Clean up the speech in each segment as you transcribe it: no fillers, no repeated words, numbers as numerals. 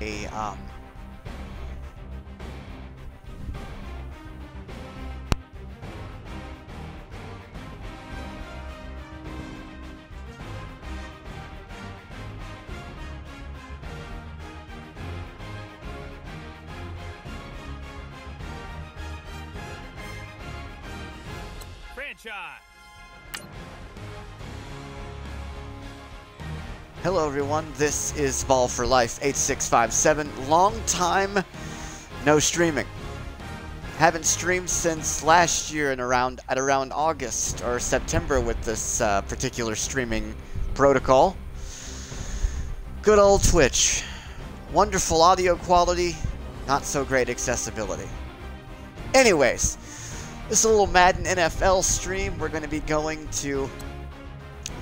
a franchise. Hello everyone, this is Ball for Life 8657. Long time no streaming. Haven't streamed since last year at around August or September with this particular streaming protocol. Good old Twitch. Wonderful audio quality, not so great accessibility. Anyways, this is a little Madden NFL stream. We're going to be going to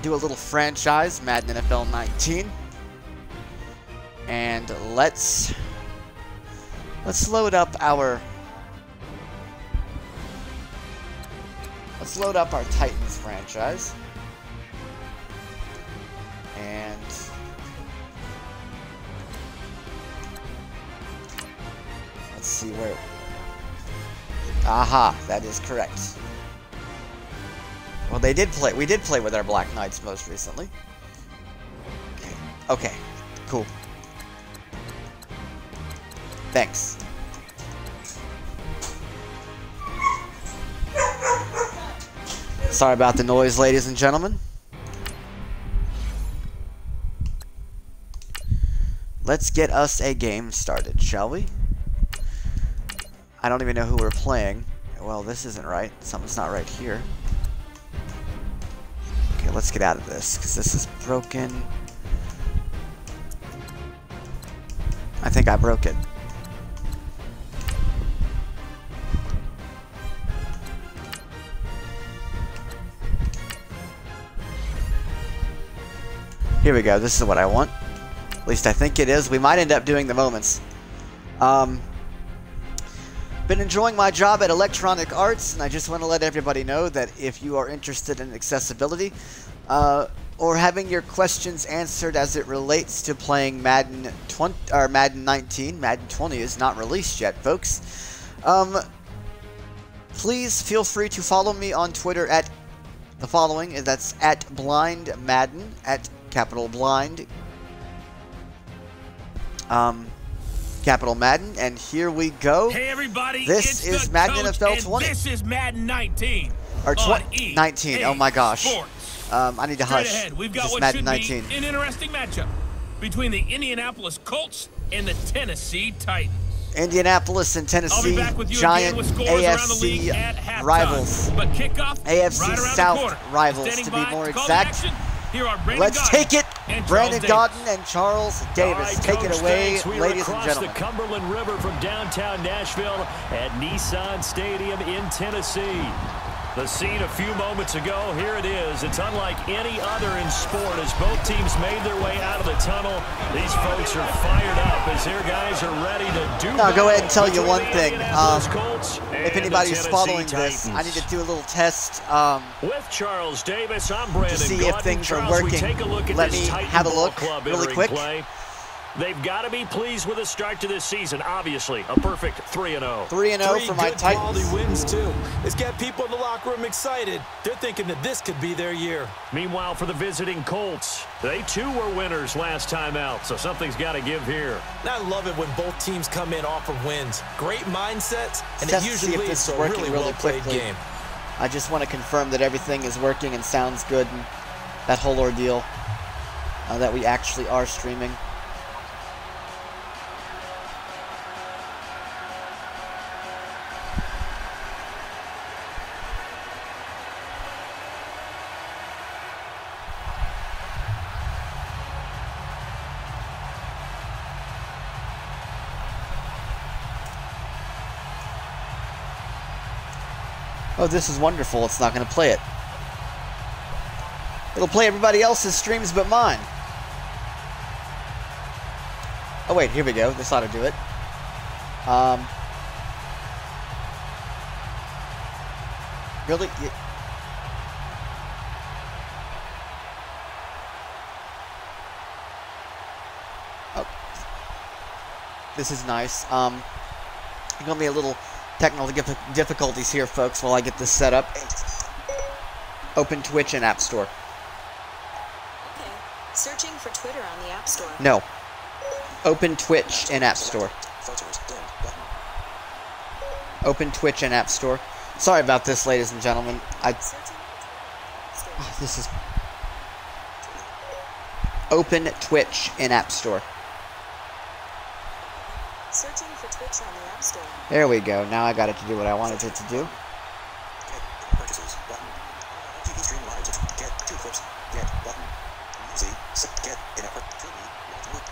do a little franchise, Madden NFL 19, and let's load up our Titans franchise, and let's see where. Aha, that is correct. Well, we did play with our Black Knights most recently. Okay, cool. Thanks. Sorry about the noise, ladies and gentlemen. Let's get us a game started, shall we? I don't even know who we're playing. Well, this isn't right. Something's not right here. Okay, let's get out of this, because this is broken. I think I broke it. Here we go, this is what I want. At least I think it is. We might end up doing the moments. Been enjoying my job at Electronic Arts, and I just want to let everybody know that if you are interested in accessibility or having your questions answered as it relates to playing Madden 20 or Madden 19, Madden 20 is not released yet, folks. Please feel free to follow me on Twitter at the following. That's at BlindMadden, at capital Blind. Capital Madden, and here we go. Hey everybody, this is Madden NFL 20. This is Madden 19. Or 19. Oh my gosh. I need to hush. Ahead, we've got what Madden should 19. be an interesting matchup between the Indianapolis Colts and the Tennessee Titans. Indianapolis and Tennessee, giant AFC rivals. But kickoff AFC right South rivals, to be more exact. Let's take it, Brandon Godden and Charles Davis. Take it away, ladies and gentlemen. The Cumberland River from downtown Nashville at Nissan Stadium in Tennessee. The scene a few moments ago, here it is. It's unlike any other in sport as both teams made their way out of the tunnel. These folks are fired up as their guys are ready to do. Now, go ahead and tell you one thing. If anybody's following this, I need to do a little test with Charles Davis, I'm Brandon to see if things are Charles, working. Let me have a look really quick. They've got to be pleased with the start to this season. Obviously, a perfect 3-0. 3-0 for my Titans. Quality wins too. It's got people in the locker room excited. They're thinking that this could be their year. Meanwhile, for the visiting Colts, they too were winners last time out, so something's got to give here. And I love it when both teams come in off of wins. Great mindsets, and it usually leads to a really well-played game. I just want to confirm that everything is working and sounds good, and that whole ordeal, that we actually are streaming. Oh, this is wonderful. It's not going to play it. It'll play everybody else's streams but mine. Oh, wait. Here we go. This ought to do it. Really? This is nice. There's gonna be a little technical difficulties here, folks, while I get this set up. Open Twitch and App Store. Okay. Searching for Twitter on the App Store. No. Open Twitch and App Store. Open Twitch and App Store. Sorry about this, ladies and gentlemen. This is... Open Twitch and App Store. Searching for Twitch on the App Store. There we go. Now I got it to do what I wanted it to do. Purchases button. TV stream live. Get 2 clips. Get button. Easy. Get in a TV.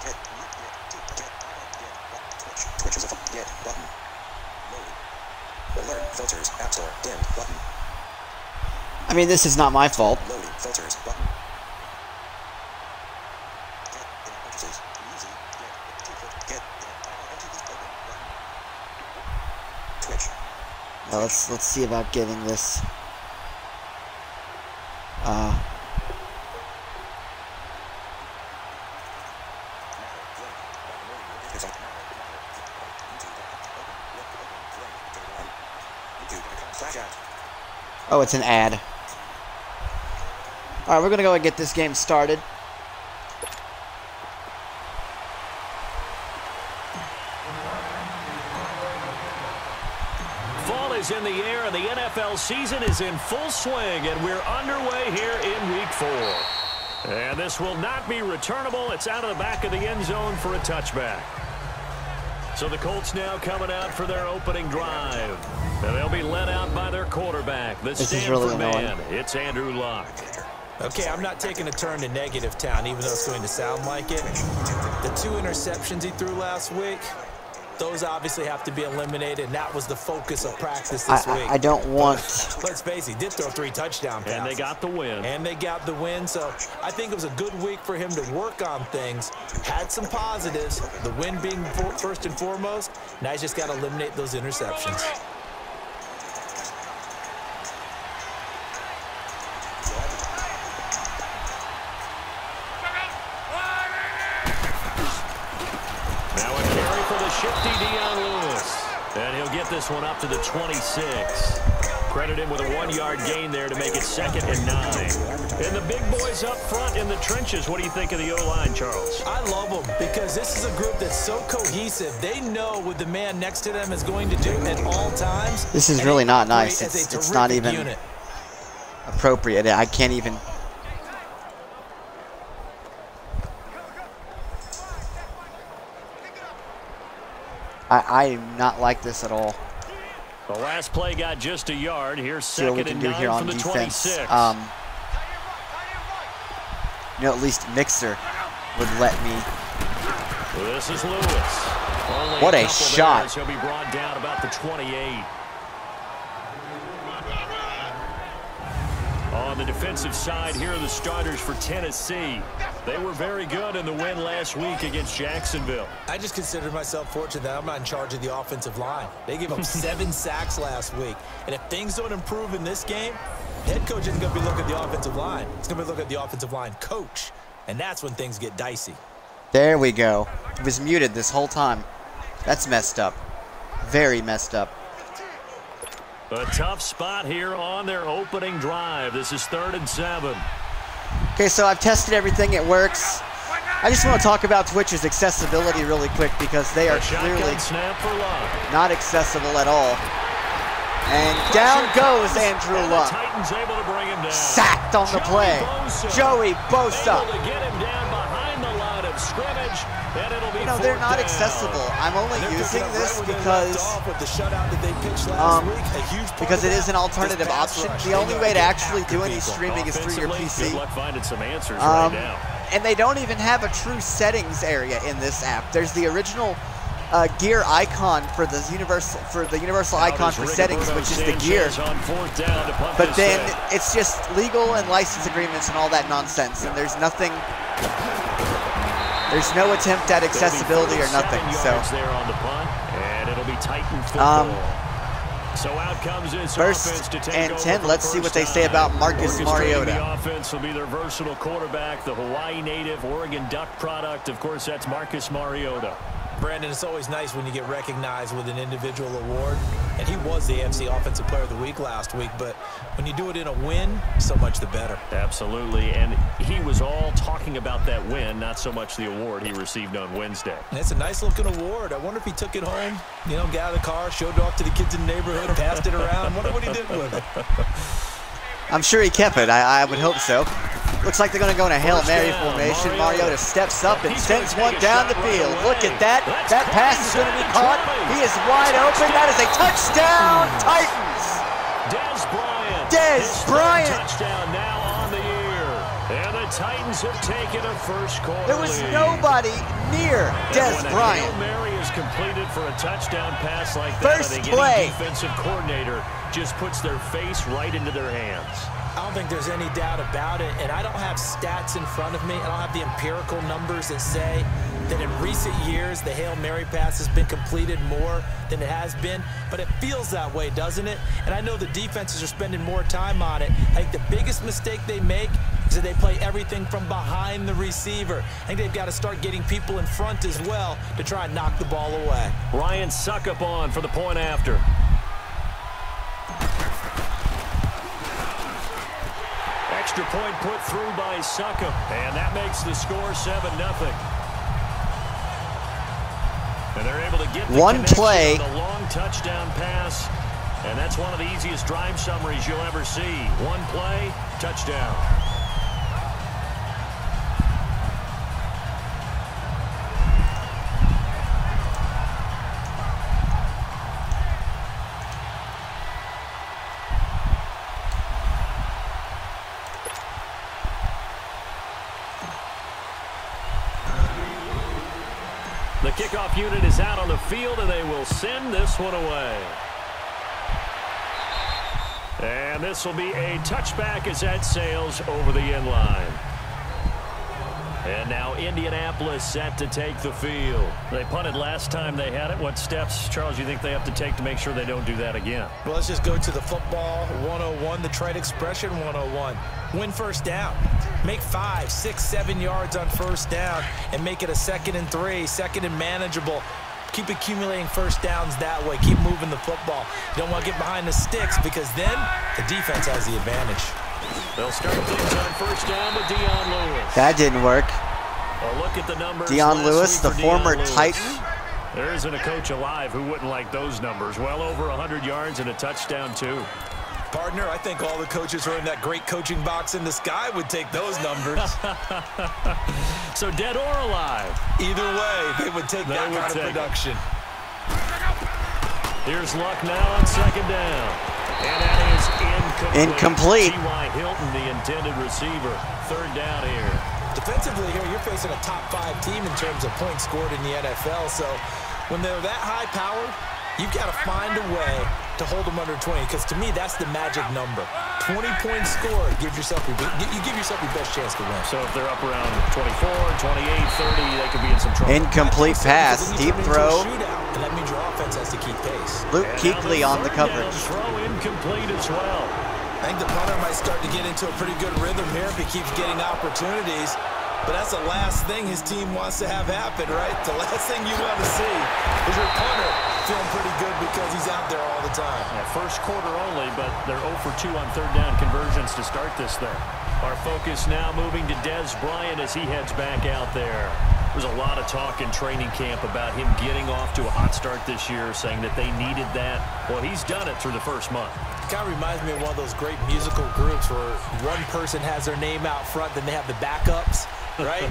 Get Twitch. Twitch is a get button. Loading. Alert filters. App Store. Dim button. I mean, this is not my fault. Loading filters button. Get in a purchases. Easy. Get 2 clips. Get in a TV's open button. Twitch. Now let's see about getting this. Oh, it's an ad. Alright, we're gonna go and get this game started. Fall is in the air, and the NFL season is in full swing, and we're underway here in Week 4. And this will not be returnable. It's out of the back of the end zone for a touchback. So the Colts now coming out for their opening drive. And they'll be led out by their quarterback, the Stanford man. It's Andrew Luck. Okay, I'm not taking a turn to negative town, even though it's going to sound like it. The 2 interceptions he threw last week, those obviously have to be eliminated, and that was the focus of practice this week. I don't want... But let's face it, he did throw 3 touchdown passes. And they got the win. And they got the win, so I think it was a good week for him to work on things. Had some positives, the win being first and foremost. Now he's just got to eliminate those interceptions. And he'll get this one up to the 26. Credit him with a 1-yard gain there to make it 2nd and 9. And the big boys up front in the trenches. What do you think of the O-line, Charles? I love them because this is a group that's so cohesive. They know what the man next to them is going to do at all times. This is really not nice. It's not even appropriate. I can't even... I do not like this at all. The last play got just a yard. Here's 2nd and 9 here on from the defense. 26. You know, at least Mixer would let me. This is Lewis. Only what a shot. He'll be brought down about the 28. On the defensive side, here are the starters for Tennessee. They were very good in the win last week against Jacksonville. I just consider myself fortunate that I'm not in charge of the offensive line. They gave up 7 sacks last week. And if things don't improve in this game, head coach isn't going to be looking at the offensive line. It's going to be looking at the offensive line coach. And that's when things get dicey. There we go. He was muted this whole time. That's messed up. Very messed up. A tough spot here on their opening drive. This is 3rd and 7. Okay, so I've tested everything. It works. I just want to talk about Twitch's accessibility really quick because they are clearly not accessible at all. And down goes Andrew Luck. Titans able to bring him down. Sacked on the play. Joey Bosa. Able to get him down behind the line of scrimmage, and it'll be they're not accessible. I'm only using this because it is an alternative option. The only way to actually do any streaming is through your PC. Good luck finding some answers right now. And they don't even have a true settings area in this app. There's the original gear icon for the universal icon for settings, which is the gear. But then it's just legal and license agreements and all that nonsense, and there's nothing. There's no attempt at accessibility or nothing. So there on the punt, and it'll be Titan football. So out comes this 1st and 10. Let's see what they say about Marcus Mariota. The offense will be their versatile quarterback, the Hawaii native, Oregon Duck product. Of course, that's Marcus Mariota. Brandon, it's always nice when you get recognized with an individual award, and he was the AFC Offensive Player of the Week last week, but when you do it in a win, so much the better. Absolutely, and he was all talking about that win, not so much the award he received on Wednesday. And it's a nice-looking award. I wonder if he took it home, you know, got out of the car, showed it off to the kids in the neighborhood, passed it around. I wonder what he did with it. I'm sure he kept it. I would hope so. Looks like they're going to go in a Hail Mary formation. Mariota steps up and sends one down the field. Look at that. That pass is going to be caught. He is wide open. That is a touchdown, Titans. Dez Bryant. Touchdown now on the year. And the Titans have taken a first quarter There was lead. nobody near Dez Bryant. Hail Mary is completed for a touchdown pass like First that. play. Any defensive coordinator just puts their face right into their hands. I don't think there's any doubt about it, and I don't have stats in front of me. I don't have the empirical numbers that say that in recent years the Hail Mary pass has been completed more than it has been, but it feels that way, doesn't it? And I know the defenses are spending more time on it. I think the biggest mistake they make is that they play everything from behind the receiver. I think they've got to start getting people in front as well to try and knock the ball away. Ryan Suckup on for the point after. Extra point put through by Suckup, and that makes the score 7-0. And they're able to get the one play. on the long touchdown pass, and that's one of the easiest drive summaries you'll ever see. One play, touchdown. The kickoff unit is out on the field, and they will send this one away. And this will be a touchback as that sails over the end line. And now Indianapolis set to take the field. They punted last time they had it. What steps, Charles, you think they have to take to make sure they don't do that again? Well, let's just go to the football 101, the trade expression 101. Win first down. Make 5, 6, 7 yards on first down and make it a 2nd and 3, 2nd and manageable. Keep accumulating first downs that way. Keep moving the football. You don't want to get behind the sticks because then the defense has the advantage. They'll start things on first down with Dion Lewis. That didn't work. A look at the numbers. Dion Lewis, the former Titan. There isn't a coach alive who wouldn't like those numbers. Well over 100 yards and a touchdown, too. Partner, I think all the coaches who are in that great coaching box in the sky would take those numbers. So dead or alive? Either way, they would take that kind of production. Here's Luck now on second down. And that is incomplete. T.Y. Hilton, the intended receiver. Third down here. Defensively here, you're facing a top-5 team in terms of points scored in the NFL. So when they're that high-powered, you've got to find a way to hold them under 20, because to me, that's the magic number. 20 points scored, you give yourself your best chance to win. So if they're up around 24, 28, 30, they could be in some trouble. Incomplete pass, deep throw. And that means your offense has to keep pace. Luke Kuechly on the coverage. Throw incomplete as well. I think the punter might start to get into a pretty good rhythm here if he keeps getting opportunities. But that's the last thing his team wants to have happen, right? The last thing you want to see is your punter feeling pretty good because he's out there all the time. Yeah, first quarter only, but they're 0 for 2 on third down conversions to start this thing. Our focus now moving to Dez Bryant as he heads back out there. There's a lot of talk in training camp about him getting off to a hot start this year, saying that they needed that. Well, he's done it through the first month. It kind of reminds me of one of those great musical groups where one person has their name out front, then they have the backups. Right?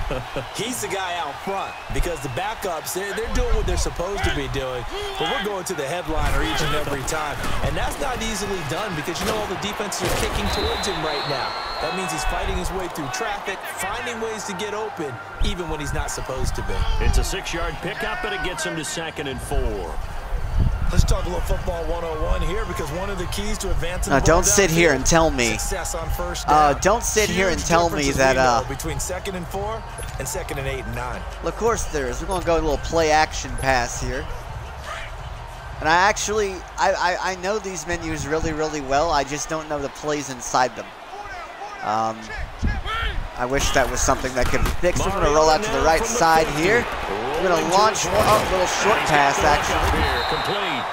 He's the guy out front because the backups, they're doing what they're supposed to be doing, but we're going to the headliner each and every time. And that's not easily done because you know all the defenses are kicking towards him right now. That means he's fighting his way through traffic, finding ways to get open, even when he's not supposed to be. It's a 6-yard pickup, and it gets him to 2nd and 4. Let's talk a little football 101 here because one of the keys to advancing don't sit here and tell me. Success on first down. Don't sit here and tell me that between 2nd and 4 and 2nd and 8 and 9. Well, of course there is. We're going to go a little play action pass here. And I actually I know these menus really, really well. I just don't know the plays inside them. I wish that was something that could be fixed. We're going to roll out to the right side here. going to launch one. Oh, little short pass action. Here, complete.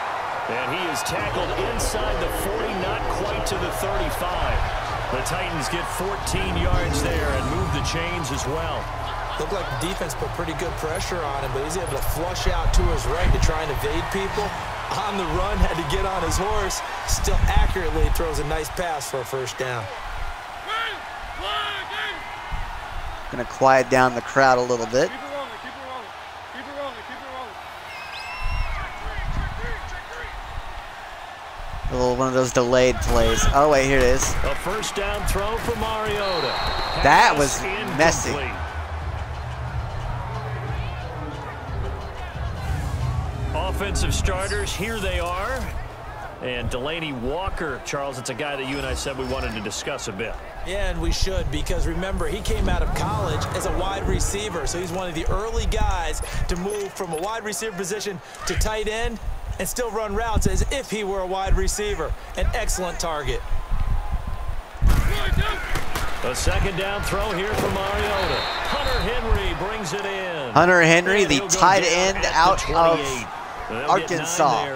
And he is tackled inside the 40, not quite to the 35. The Titans get 14 yards there and move the chains as well. Looked like the defense put pretty good pressure on him, but he's able to flush out to his right to try and evade people. On the run, had to get on his horse. Still accurately throws a nice pass for a first down. Going to quiet down the crowd a little bit. Keep it rolling, keep it rolling, keep it rolling, keep it rolling. One of those delayed plays. Oh, wait, here it is. A first down throw for Mariota. That was messy. Offensive starters, here they are. And Delaney Walker, Charles, it's a guy that you and I said we wanted to discuss a bit. Yeah, and we should, because remember, he came out of college as a wide receiver, so he's one of the early guys to move from a wide receiver position to tight end and still run routes as if he were a wide receiver. An excellent target. A second down throw here for Mariota. Hunter Henry brings it in. Hunter Henry, the tight end out of Arkansas.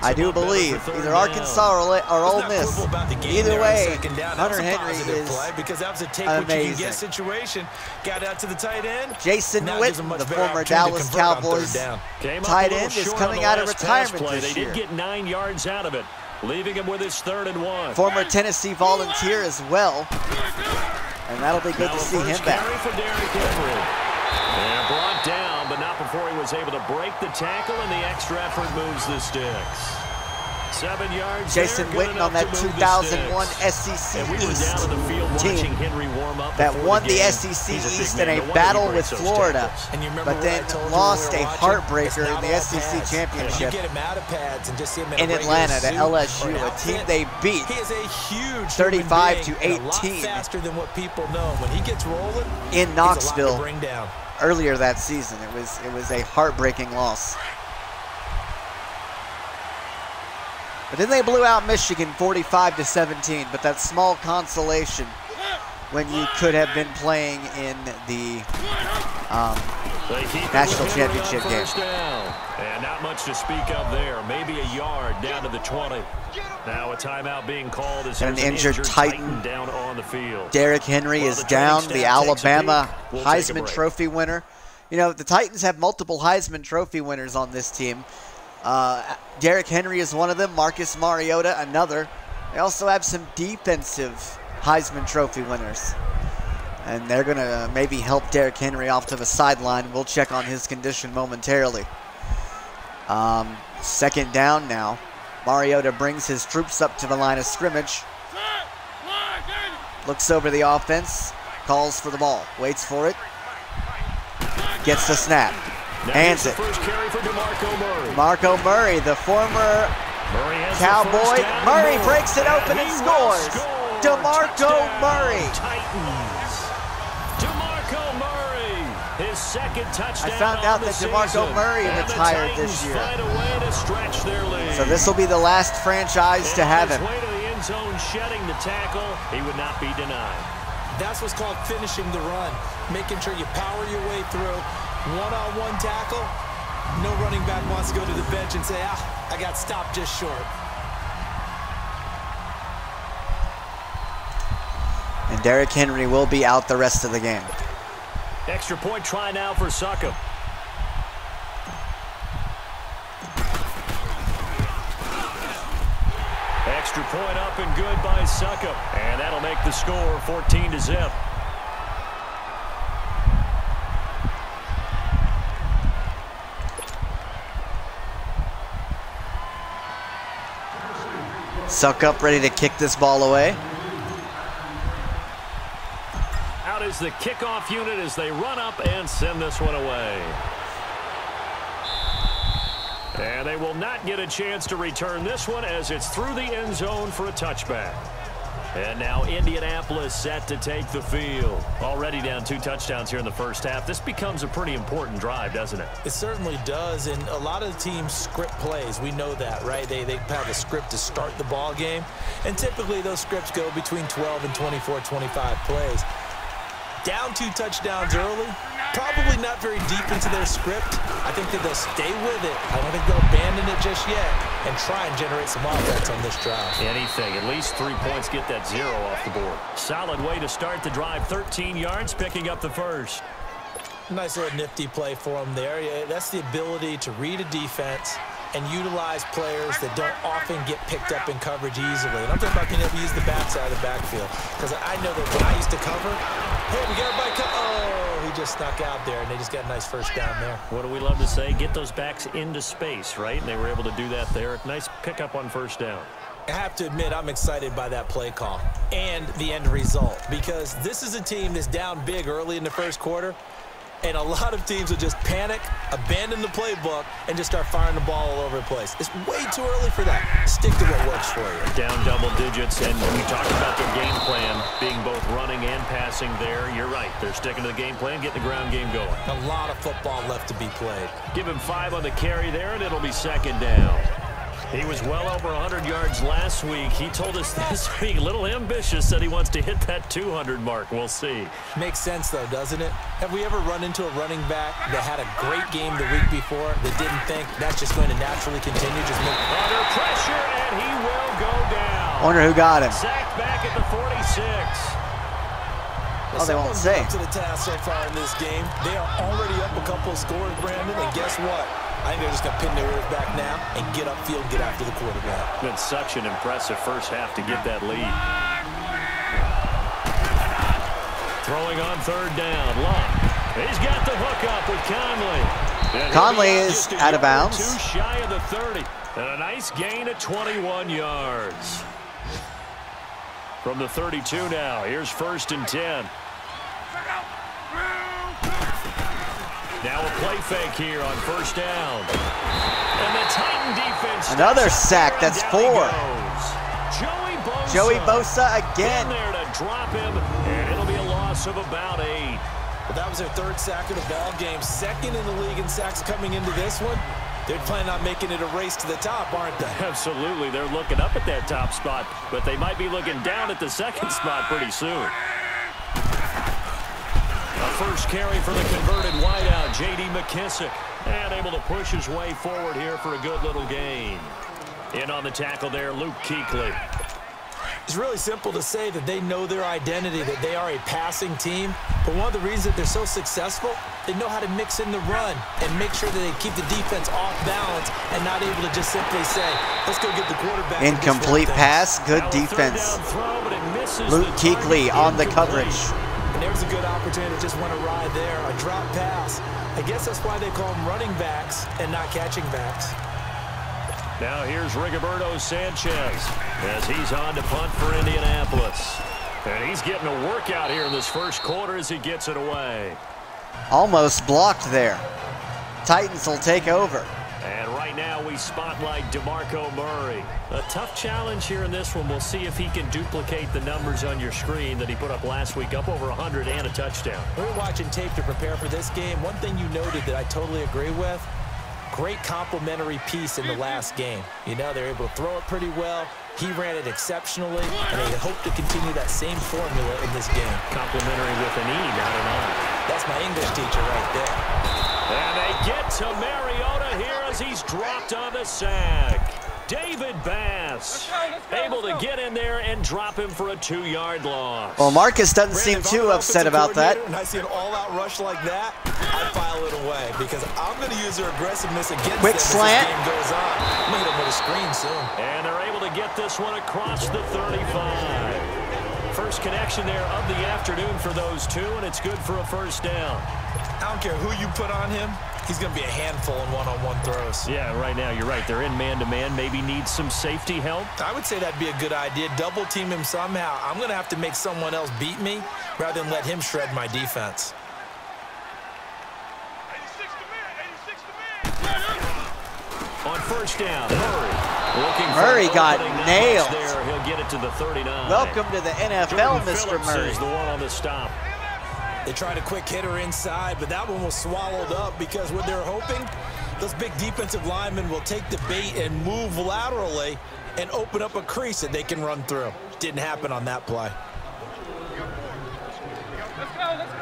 I do believe either Arkansas or Ole Miss. Either way, Hunter Henry is because that was a take what you can get amazing. situation. Got out to the tight end. Jason Now Witten, gives him much the better former opportunity to Dallas convert on Cowboys third down. Came up tight a little end, is short coming on out the of last pass retirement play. this They year. did get 9 yards out of it, leaving him with his 3rd and 1. Former Tennessee Volunteer as well. And that'll be good to see him back. For Derrick Henry. And brought down, but not before he was able to break the tackle, and the extra effort moves the sticks. 7 yards. Jason Witten on that 2001 SEC and we were East down on the field team watching Henry warm up that before won the the game. SEC He's a big East man. in No a wonder battle he with breaks those Florida, tackles. And you remember but what then I told you lost when we a were watching? heartbreaker It's in not the all SEC pads. If championship you get him out of pads and just see him in a regular Atlanta to suit LSU, or an a team outfit, they beat he is a huge 35 to human being and a lot 18 faster than what people know. When he gets rolling, in he's a lot Knoxville to bring down. earlier that season. It was a heartbreaking loss. But then they blew out Michigan 45-17, but that small consolation when you could have been playing in the national championship game. Down. And not much to speak of there. Maybe a yard down to the 20. Now a timeout being called as And an there's injured Titan down on the field. Derrick Henry Well, is the training down, staff the takes a Alabama peek. We'll take a Heisman break. Trophy winner. You know, the Titans have multiple Heisman Trophy winners on this team. Derrick Henry is one of them. Marcus Mariota, another. They also have some defensive Heisman Trophy winners. And they're going to maybe help Derrick Henry off to the sideline. We'll check on his condition momentarily. Second down now. Mariota brings his troops up to the line of scrimmage. Looks over the offense. Calls for the ball. Waits for it. Gets the snap. Hands it. First carry for DeMarco Murray. Marco Murray, the former Cowboy. Murray breaks it open and scores. DeMarco Murray. Titans. DeMarco Murray, his second touchdown. I found out that DeMarco Murray retired this year. So this will be the last franchise to have him. Way to the end zone, shedding the tackle. He would not be denied. That's what's called finishing the run, making sure you power your way through. One-on-one tackle, no running back wants to go to the bench and say, I got stopped just short. And Derrick Henry will be out the rest of the game. Extra point try now for Succop. Extra point up and good by Succop. And that'll make the score 14-0. Succop ready to kick this ball away. Out is the kickoff unit as they run up and send this one away. And they will not get a chance to return this one as it's through the end zone for a touchback. And now Indianapolis set to take the field. Already down 2 touchdowns here in the first half. This becomes a pretty important drive, doesn't it? It certainly does, and a lot of the teams script plays. We know that, right? They have a script to start the ball game, and typically those scripts go between 12 and 24, 25 plays. Down 2 touchdowns early. Probably not very deep into their script. I think that they'll stay with it. I don't think they'll abandon it just yet and try and generate some offense on this drive. Anything. At least 3 points, get that 0 off the board. Solid way to start the drive. 13 yards, picking up the first. Nice little nifty play for him there. Yeah, that's the ability to read a defense and utilize players that don't often get picked up in coverage easily. And I'm talking about being able to use the backside of the backfield. Because I know that when I used to cover, hey, we got everybody oh, he just snuck out there, and they just got a nice first down there. What do we love to say? Get those backs into space, right? And they were able to do that there. Nice pickup on first down. I have to admit, I'm excited by that play call and the end result. Because this is a team that's down big early in the first quarter. And a lot of teams will just panic, abandon the playbook, and just start firing the ball all over the place. It's way too early for that. Stick to what works for you. Down double digits, and we talked about their game plan being both running and passing there. You're right. They're sticking to the game plan, getting the ground game going. A lot of football left to be played. Give him 5 on the carry there, and it'll be second down. He was well over 100 yards last week. He told us this week, a little ambitious, that he wants to hit that 200 mark. We'll see. Makes sense, though, doesn't it? Have we ever run into a running back that had a great game the week before that didn't think that's just going to naturally continue? Just make under pressure, and he will go down. I wonder who got him. Sacked back at the 46. Oh, they won't say. Up to the task so far in this game. They are already up a couple of scores, Brandon, and guess what? I think they're just going to pin their ears back now and get upfield, get after the quarterback. Been such an impressive first half to get that lead. Throwing on third down. Luck. He's got the hook up with Conley. Conley is out of bounds. Too shy of the 30. And a nice gain of 21 yards. From the 32 now. Here's 1st and 10. Now a play fake here on first down. And the Titan defense. Another sack. That's 4. Joey Bosa again. In there to drop him, and it'll be a loss of about 8. Well, that was their 3rd sack of the ball game. 2nd in the league in sacks coming into this one. They're planning on making it a race to the top, aren't they? Absolutely. They're looking up at that top spot, but they might be looking down at the 2nd spot pretty soon. A first carry for the converted wideout, J.D. McKissick. And able to push his way forward here for a good little gain. In on the tackle there, Luke Kuechly. It's really simple to say that they know their identity, that they are a passing team. But one of the reasons that they're so successful, they know how to mix in the run and make sure that they keep the defense off balance and not able to just simply say, let's go get the quarterback. Incomplete pass, good defense. Luke Kuechly on the coverage. And there's a good opportunity to just want to ride there, a drop pass. I guess that's why they call them running backs and not catching backs. Now here's Rigoberto Sanchez as he's on to punt for Indianapolis. And he's getting a workout here in this first quarter as he gets it away. Almost blocked there. Titans will take over. And right now we spotlight DeMarco Murray. A tough challenge here in this one. We'll see if he can duplicate the numbers on your screen that he put up last week, up over 100 and a touchdown. We were watching tape to prepare for this game. One thing you noted that I totally agree with, great complimentary piece in the last game. You know, they're able to throw it pretty well. He ran it exceptionally, and they hope to continue that same formula in this game. Complimentary with an E, not an I. That's my English teacher right there. And they get to Mariota here as he's dropped on the sack. David Bass able to get in there and drop him for a 2-yard loss. Well, Marcus doesn't seem too upset about that. And I see an all-out rush like that, I file it away because I'm going to use their aggressiveness against them as this game goes on. I'm going to hit them with a screen soon. And they're able to get this one across the 35. First connection there of the afternoon for those two, and it's good for a first down. I don't care who you put on him. He's going to be a handful in one-on-one throws. Yeah, right now, you're right. They're in man-to-man. Maybe needs some safety help. I would say that'd be a good idea. Double team him somehow. I'm going to have to make someone else beat me rather than let him shred my defense. 86 to man. On first down, Murray got nailed. There. He'll get it to the 39. Welcome to the NFL, Mr. Murray. Is the one on the stop. They tried a quick hitter inside, but that one was swallowed up because what they're hoping, those big defensive linemen will take the bait and move laterally and open up a crease that they can run through. Didn't happen on that play. Let's go, let's go.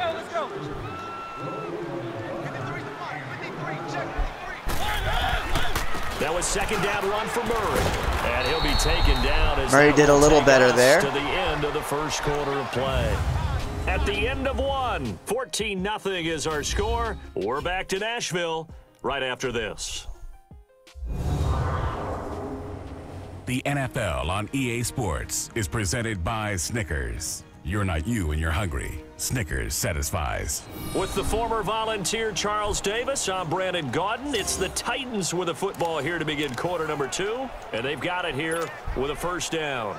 So a second down run for Murray. And he'll be taken down as Murray did a little better there. To the end of the first quarter of play. At the end of one, 14-0 is our score. We're back to Nashville right after this. The NFL on EA Sports is presented by Snickers. You're not you when you're hungry. Snickers satisfies. With the former Volunteer Charles Davis, I'm Brandon Gaudin. It's the Titans with a football here to begin quarter number 2, and they've got it here with a first down.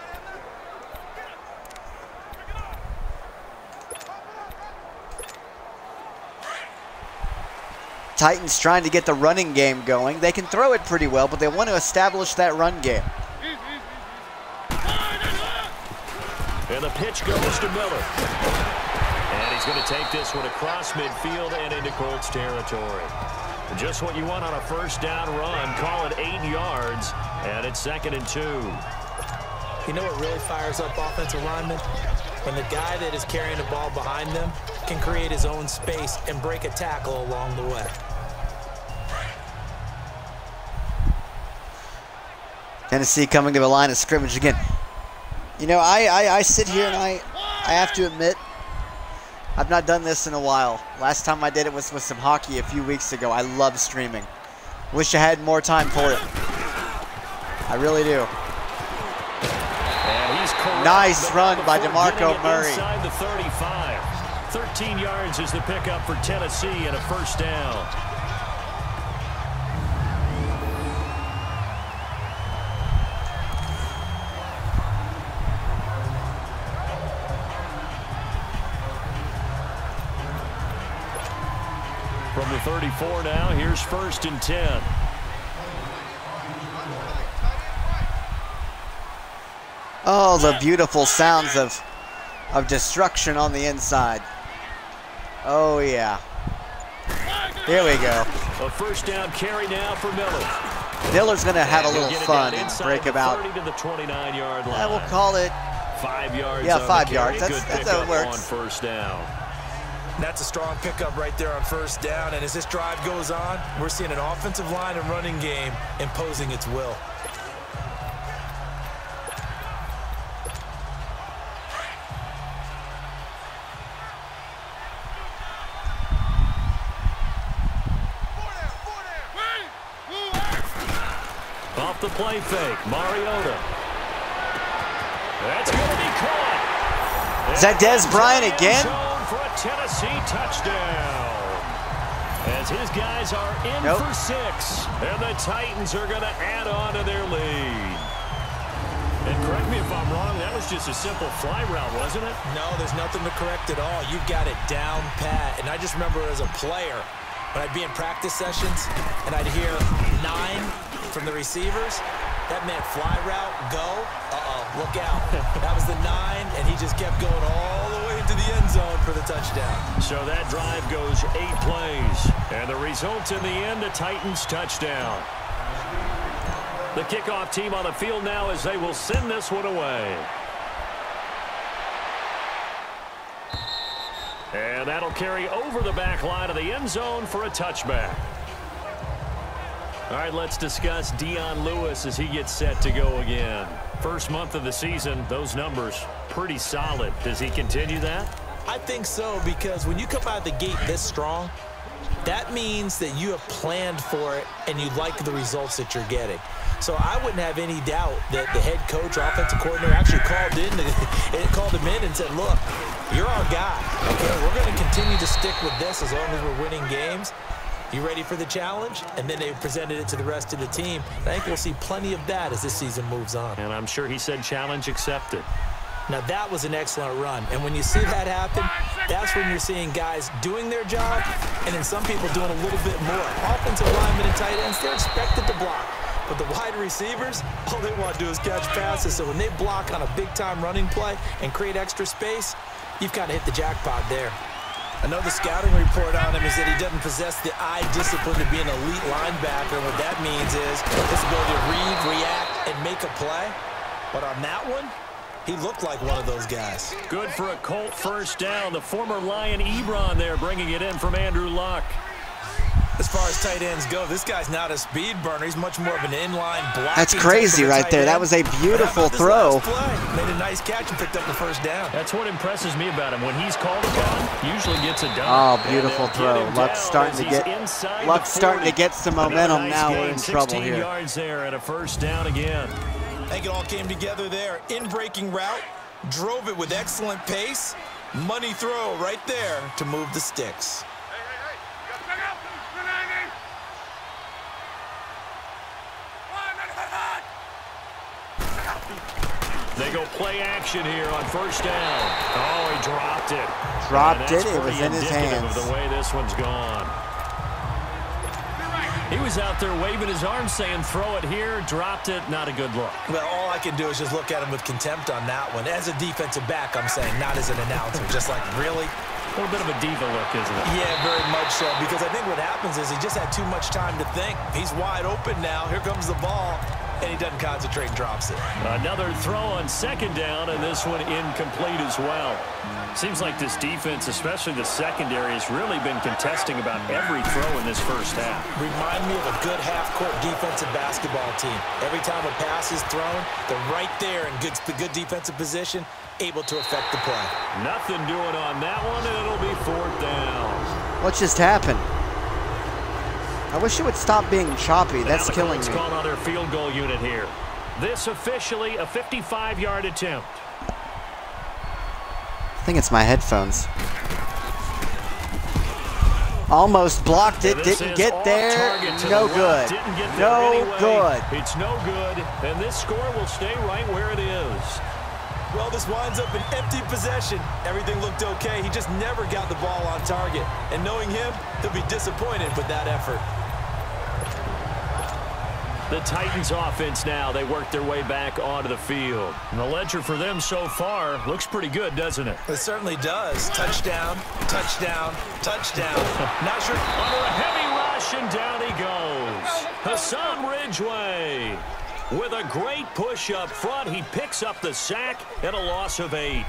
Titans trying to get the running game going. They can throw it pretty well, but they want to establish that run game. And the pitch goes to Miller. And he's going to take this one across midfield and into Colts territory. Just what you want on a first down run. Call it 8 yards, and it's 2nd and 2. You know what really fires up offensive linemen? When the guy that is carrying the ball behind them can create his own space and break a tackle along the way. Tennessee coming to the line of scrimmage again. You know, I sit here and I have to admit, I've not done this in a while. Last time I did it was with some hockey a few weeks ago. I love streaming. Wish I had more time for it. I really do. And he's correct. Nice run by DeMarco Murray. Inside the 35. 13 yards is the pickup for Tennessee and a first down. From the 34 now, here's 1st and 10. Oh, the beautiful sounds of destruction on the inside. Oh, yeah. Here we go. A first down carry now for Miller. Miller's going to have a little fun and break about. 30 to the 29-yard line. We'll call it 5 yards. Yeah, 5 yards. That's how it works. On first down. That's a strong pickup right there on first down. And as this drive goes on, we're seeing an offensive line and running game imposing its will. Off the play fake, Mariota. That's going to be caught. Is that Des Bryant again? For a Tennessee touchdown. As his guys are in for 6. And the Titans are going to add on to their lead. And correct me if I'm wrong, that was just a simple fly route, wasn't it? No, there's nothing to correct at all. You've got it down pat. And I just remember as a player, when I'd be in practice sessions and I'd hear 9 from the receivers, that meant fly route, go, look out. That was the 9, and he just kept going all the way into the end zone for the touchdown. So that drive goes 8 plays, and the result in the end, a Titans touchdown. The kickoff team on the field now as they will send this one away. And that'll carry over the back line of the end zone for a touchback. All right, let's discuss Dion Lewis as he gets set to go again. First month of the season, those numbers pretty solid. Does he continue that? I think so, because when you come out of the gate this strong, that means that you have planned for it and you like the results that you're getting. So I wouldn't have any doubt that the head coach or offensive coordinator actually called him in and said, look, you're our guy. Okay, we're going to continue to stick with this as long as we're winning games. You ready for the challenge? And then they presented it to the rest of the team. I think we'll see plenty of that as this season moves on. And I'm sure he said challenge accepted. Now, that was an excellent run. And when you see that happen, that's when you're seeing guys doing their job and then some people doing a little bit more. Offensive linemen and tight ends, they're expected to block. But the wide receivers, all they want to do is catch passes. So when they block on a big-time running play and create extra space, you've kind of hit the jackpot there. Another scouting report on him is that he doesn't possess the eye discipline to be an elite linebacker. What that means is his ability to read, react, and make a play. But on that one, he looked like one of those guys. Good for a Colt first down. The former Lion Ebron there bringing it in from Andrew Luck. As far as tight ends go, this guy's not a speed burner. He's much more of an inline block. That's crazy right there. That was a beautiful throw. Made a nice catch and picked up the first down. That's what impresses me about him. When he's called upon, usually gets it done. Oh, beautiful throw. Luck's starting to get some momentum. Now we're in trouble here. 16 yards there and a first down again. I think it all came together there. In-breaking route, drove it with excellent pace. Money throw right there to move the sticks. They go play action here on first down. Oh, he dropped it. Dropped it. It was in his hands. Of the way this one's gone. He was out there waving his arms saying, throw it here, dropped it, not a good look. Well, all I can do is just look at him with contempt on that one. As a defensive back, I'm saying, not as an announcer. Just like, really? A little bit of a diva look, isn't it? Yeah, very much so, because I think what happens is he just had too much time to think. He's wide open now. Here comes the ball, and he doesn't concentrate and drops it. Another throw on second down, and this one incomplete as well. Seems like this defense, especially the secondary, has really been contesting about every throw in this first half. Remind me of a good half-court defensive basketball team. Every time a pass is thrown, they're right there in good defensive position, able to affect the play. Nothing doing on that one, and it'll be fourth down. What just happened? I wish it would stop being choppy. That's killing me. Called on their field goal unit here. This officially a 55-yard attempt. I think it's my headphones. Almost blocked it, didn't get there. No good. No good. It's no good, and this score will stay right where it is. Well, this winds up an empty possession. Everything looked okay. He just never got the ball on target. And knowing him, he'll be disappointed with that effort. The Titans offense now, they work their way back onto the field. And the ledger for them so far looks pretty good, doesn't it? It certainly does. Touchdown, touchdown, touchdown. Not sure. Under a heavy rush, and down he goes. Hassan Ridgeway. With a great push up front, he picks up the sack and a loss of 8.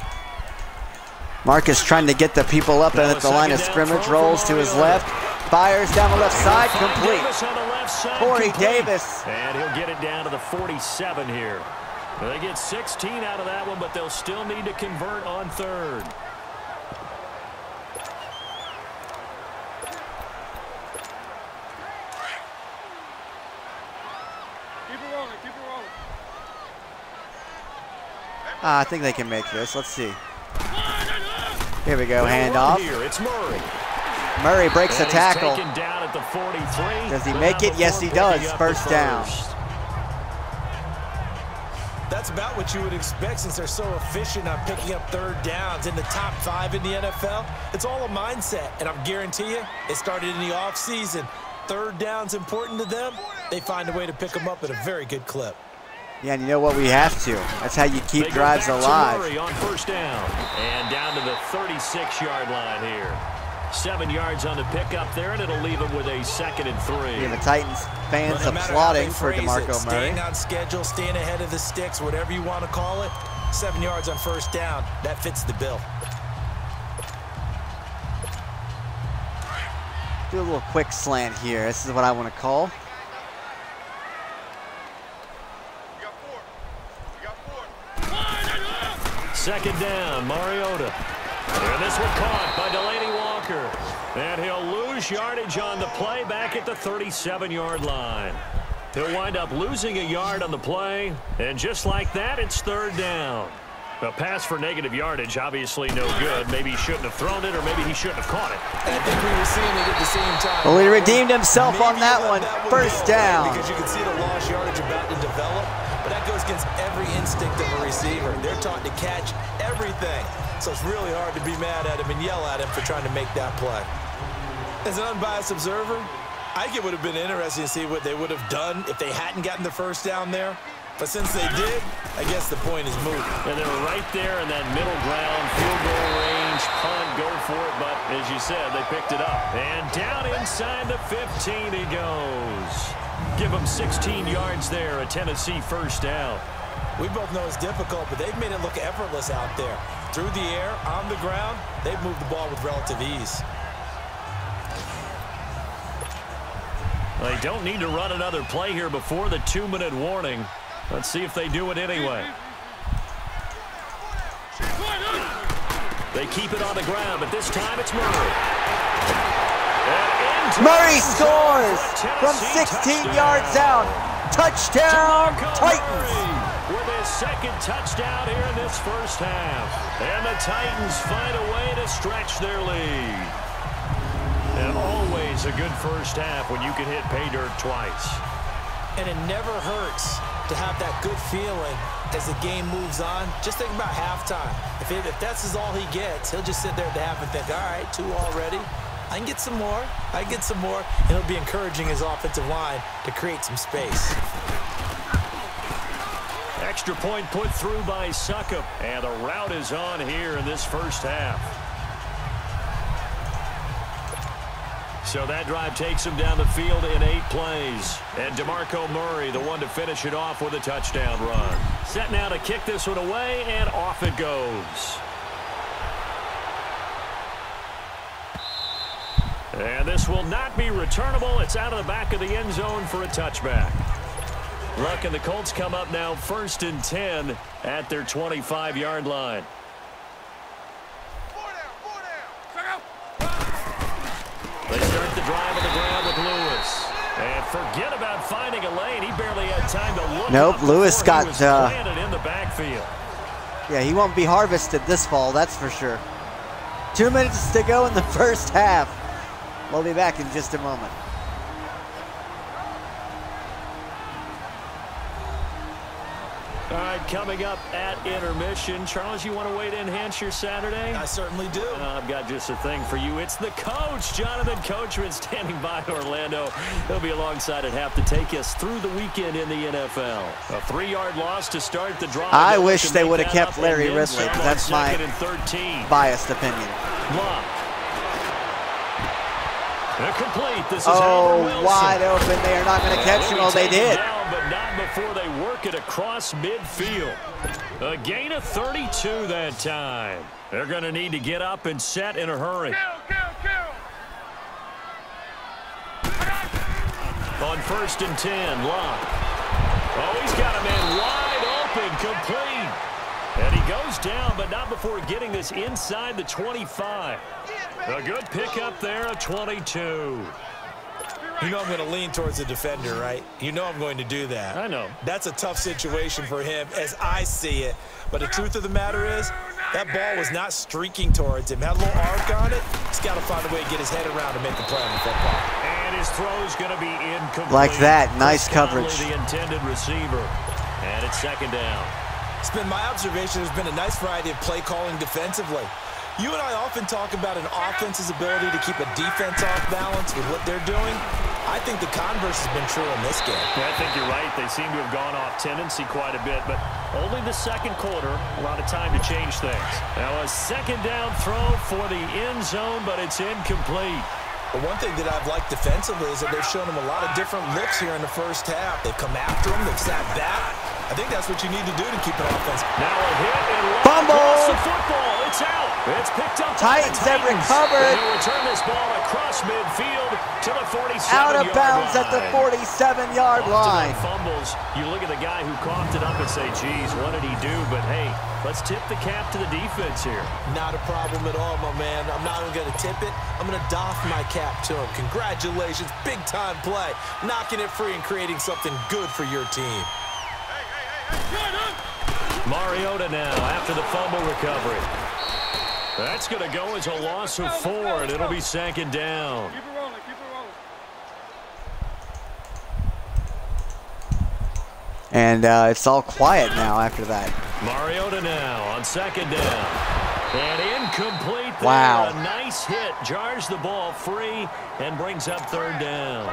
Marcus trying to get the people up at the line of scrimmage, rolls to his left, fires down the left side, complete. Corey Davis. And he'll get it down to the 47 here. They get 16 out of that one, but they'll still need to convert on third. I think they can make this. Let's see. Here we go, handoff. Here, it's Murray. Murray breaks the tackle. Down at the 43. Does he make it? Yes, he does. First down. That's about what you would expect since they're so efficient on picking up third downs in the top 5 in the NFL. It's all a mindset, and I guarantee you, it started in the offseason. Third down's important to them. They find a way to pick them up at a very good clip. Yeah, and you know what? We have to. That's how you keep drives alive. Murray on first down. And down to the 36-yard line here. 7 yards on the pickup there, and it'll leave him with a 2nd and 3. Yeah, the Titans fans applauding for DeMarco Murray. Staying on schedule, staying ahead of the sticks, whatever you want to call it. 7 yards on first down. That fits the bill. Do a little quick slant here. This is what I want to call. Second down, Mariota. And this one caught by Delaney Walker. And he'll lose yardage on the play back at the 37-yard line. He'll wind up losing a yard on the play. And just like that, it's third down. A pass for negative yardage, obviously no good. Maybe he shouldn't have thrown it, or maybe he shouldn't have caught it. I think we were seeing it at the same time. Well, he redeemed himself on that one. First down. Because you can see the lost yardage about to develop. But that goes against every instinct of a receiver. They're taught to catch everything. So it's really hard to be mad at him and yell at him for trying to make that play. As an unbiased observer, I think it would have been interesting to see what they would have done if they hadn't gotten the first down there. But since they did, I guess the point is moot. And they were right there in that middle ground, field goal range, punt, go for it. But as you said, they picked it up. And down inside the 15 he goes. Give them 16 yards there, a Tennessee first down. We both know it's difficult, but they've made it look effortless out there. Through the air, on the ground, they've moved the ball with relative ease. They don't need to run another play here before the 2-minute warning. Let's see if they do it anyway. They keep it on the ground, but this time it's Murray. Murray scores from 16 yards out. Touchdown, Titans. With his second touchdown here in this first half. And the Titans find a way to stretch their lead. And always a good first half when you can hit pay dirt twice. And it never hurts to have that good feeling as the game moves on. Just think about halftime. If that's all he gets, he'll just sit there at the half and think, all right, 2 already. I can get some more. I can get some more. And he'll be encouraging his offensive line to create some space. Extra point put through by Suckup. And the route is on here in this first half. So that drive takes him down the field in 8 plays. And DeMarco Murray, the one to finish it off with a touchdown run. Set now to kick this one away, and off it goes. And this will not be returnable. It's out of the back of the end zone for a touchback. Luck and the Colts come up now 1st and 10 at their 25-yard line. They start the drive on the ground with Lewis. And forget about finding a lane. He barely had time to look. Nope, Lewis got planted in the backfield. Yeah, he won't be harvested this fall, that's for sure. 2 minutes to go in the first half. We'll be back in just a moment. All right, coming up at intermission. Charles, you want to wait to enhance your Saturday? I certainly do. I've got just a thing for you. It's the coach, Jonathan Coachman, standing by Orlando. He'll be alongside at half to take us through the weekend in the NFL. A 3-yard loss to start the drive. I wish they would have kept Larry Risley, because that's my biased opinion. Block. Complete. This is wide open. They are not going to catch him. Oh, they did. Down, but not before they work it across midfield. A gain of 32 that time. They're going to need to get up and set in a hurry. On 1st and 10, Locke. Oh, he's got a man wide open, complete. And he goes down, but not before getting this inside the 25. A good pickup there of 22. You know I'm going to lean towards the defender, right? You know I'm going to do that. I know. That's a tough situation for him as I see it. But the truth of the matter is, that ball was not streaking towards him. Had a little arc on it. He's got to find a way to get his head around to make the play on the football. And his throw's going to be incomplete. Like that. Nice coverage. The intended receiver. And it's 2nd down. It's been my observation. There's been a nice variety of play calling defensively. You and I often talk about an offense's ability to keep a defense off balance with what they're doing. I think the converse has been true in this game. Yeah, I think you're right. They seem to have gone off tendency quite a bit, but only the 2nd quarter, a lot of time to change things. Now a 2nd down throw for the end zone, but it's incomplete. But one thing that I've liked defensively is that they've shown him a lot of different looks here in the first half. They've come after him. They've sat back. I think that's what you need to do to keep an offense. Now a hit and fumble. The football. It's out. It's picked up. Titans have recovered. They'll return this ball across midfield to the 47-yard out of bounds at the 47-yard line. Fumbles. You look at the guy who coughed it up and say, geez, what did he do? But hey, let's tip the cap to the defense here. Not a problem at all, my man. I'm not even going to tip it. I'm going to doff my cap to him. Congratulations. Big-time play. Knocking it free and creating something good for your team. Mariota now after the fumble recovery. That's going to go as a loss of 4, and it'll be 2nd down. Keep it rolling, keep it rolling. And it's all quiet now after that. Mariota now on 2nd down. And incomplete there. Wow. A nice hit. Jars the ball free and brings up 3rd down.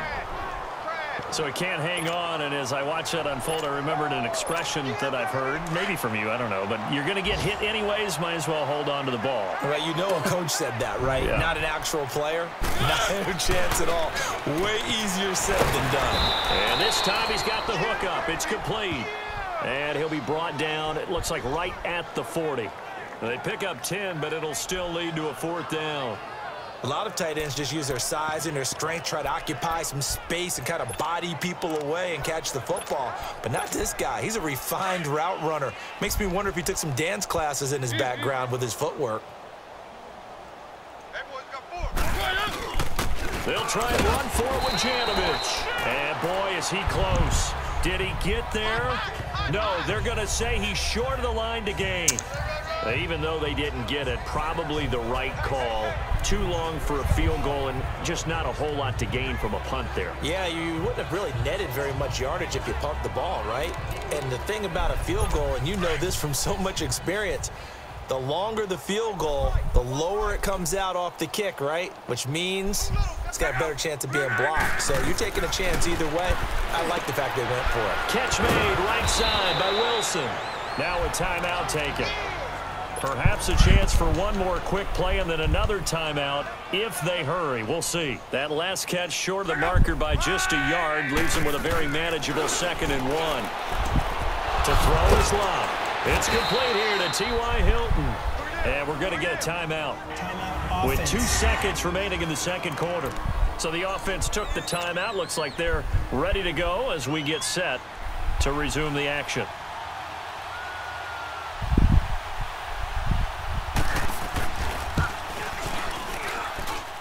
So he can't hang on, and as I watch that unfold, I remembered an expression that I've heard, maybe from you, I don't know, but you're going to get hit anyways, might as well hold on to the ball. Right, you know a coach said that, right? Yeah. Not an actual player. Not a chance at all. Way easier said than done. And this time he's got the hook up. It's complete. And he'll be brought down, it looks like right at the 40. They pick up 10, but it'll still lead to a 4th down. A lot of tight ends just use their size and their strength, try to occupy some space and kind of body people away and catch the football. But not this guy. He's a refined route runner. Makes me wonder if he took some dance classes in his background with his footwork. They'll try and run for it with Janovich. And boy, is he close. Did he get there? No, they're going to say he's short of the line to gain. Even though they didn't get it, probably the right call. Too long for a field goal and just not a whole lot to gain from a punt there. Yeah, you wouldn't have really netted very much yardage if you pumped the ball, right? And the thing about a field goal, and you know this from so much experience, the longer the field goal, the lower it comes out off the kick, right? Which means it's got a better chance of being blocked. So you're taking a chance either way. I like the fact they went for it. Catch made right side by Wilson. Now a timeout taken. Perhaps a chance for one more quick play and then another timeout if they hurry. We'll see. That last catch short of the marker by just a yard leaves them with a very manageable 2nd and 1. To throw is lob. It's complete here to T.Y. Hilton. And we're going to get a timeout. With 2 seconds remaining in the second quarter. So the offense took the timeout. Looks like they're ready to go as we get set to resume the action.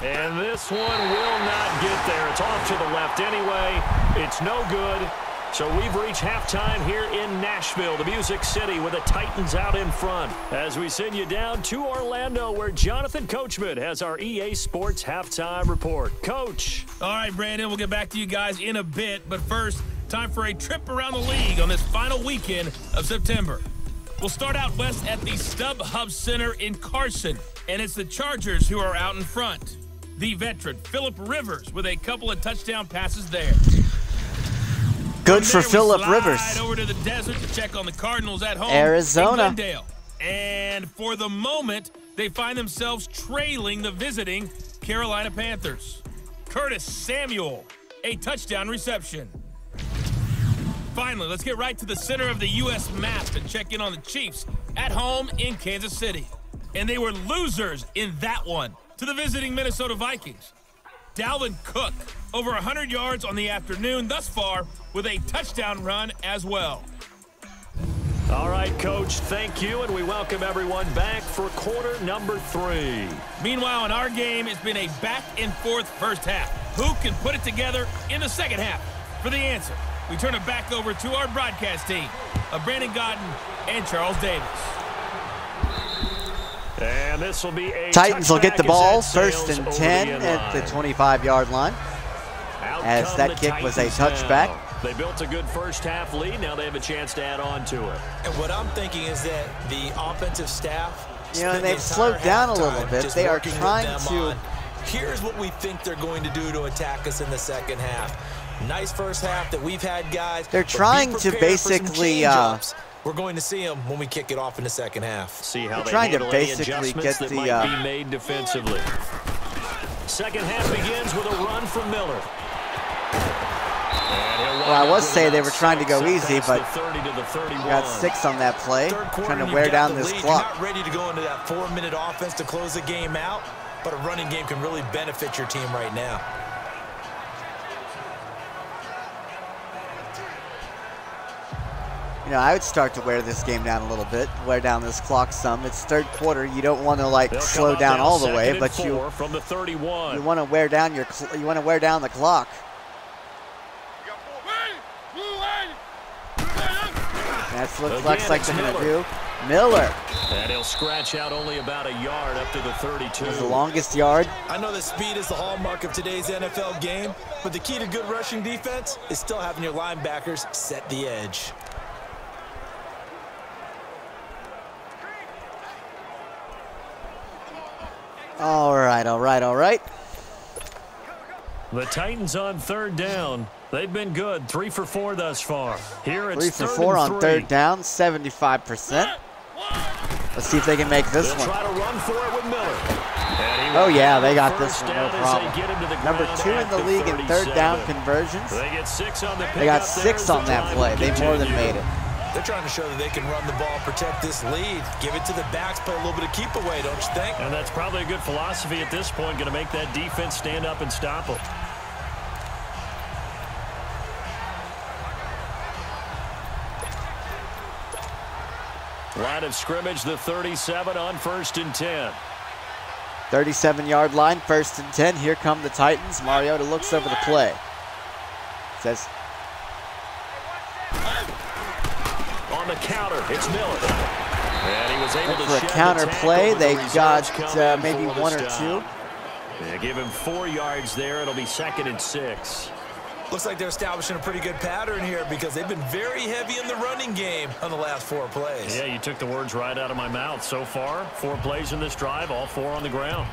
And this one will not get there. It's off to the left anyway. It's no good. So we've reached halftime here in Nashville, the Music City, with the Titans out in front. As we send you down to Orlando, where Jonathan Coachman has our EA Sports halftime report. Coach. All right, Brandon, we'll get back to you guys in a bit. But first, time for a trip around the league on this final weekend of September. We'll start out west at the StubHub Center in Carson. And it's the Chargers who are out in front. The veteran, Phillip Rivers, with a couple of touchdown passes there. Good for Phillip Rivers. Over to the desert to check on the Cardinals at home. Arizona. In Glendale. And for the moment, they find themselves trailing the visiting Carolina Panthers. Curtis Samuel, a touchdown reception. Finally, let's get right to the center of the U.S. map and check in on the Chiefs at home in Kansas City. And they were losers in that one to the visiting Minnesota Vikings. Dalvin Cook, over 100 yards on the afternoon thus far with a touchdown run as well. All right, Coach, thank you, and we welcome everyone back for quarter number 3. Meanwhile, in our game, it's been a back-and-forth first half. Who can put it together in the second half? For the answer, we turn it back over to our broadcast team of Brandon Godden and Charles Davis. And this will be a Titans will get the ball 1st and 10 at the 25-yard line. As that kick was a touchback. They built a good first half lead. Now they have a chance to add on to it. And what I'm thinking is that the offensive staff, they've slowed down a little bit. They are trying to. Here's what we think they're going to do to attack us in the second half. Nice first half that we've had, guys. They're trying to basically. We're going to see them when we kick it off in the second half. See how they're they trying to handle basically get that the might be made defensively. Second half begins with a run from Miller. Well, I was saying they were trying to go easy, but got 6 on that play, trying to wear down this clock. You're not ready to go into that 4-minute offense to close the game out, but a running game can really benefit your team right now. I would start to wear this game down a little bit, wear down this clock some. It's third quarter. You don't want to slow down all the way, but you want to wear down the clock. That's what it looks like they're going to do. Miller. And he'll scratch out only about a yard up to the 32. It's the longest yard. I know that speed is the hallmark of today's NFL game, but the key to good rushing defense is still having your linebackers set the edge. All right. The Titans on third down. They've been good. 3 for 4 thus far. Here it's 3 for 4 on third down, 75%. Let's see if they can make this one. Try to run for it with Miller. Oh yeah, they got this one, no problem. Number 2 in the league in third down conversions. They get 6 on the They got 6 on that play. They more than made it. They're trying to show that they can run the ball, protect this lead, give it to the backs, play a little bit of keep away, don't you think? And that's probably a good philosophy at this point, going to make that defense stand up and stop them. Line of scrimmage, the 37 on 1st and 10. 37-yard line, 1st and 10. Here come the Titans. Mariota looks over the play. Says, on the counter, it's Miller. And he was able to for a counter play. They got maybe 1 or 2. They give him 4 yards there. It'll be 2nd and 6. Looks like they're establishing a pretty good pattern here because they've been very heavy in the running game on the last 4 plays. Yeah, you took the words right out of my mouth. So far, 4 plays in this drive, all 4 on the ground.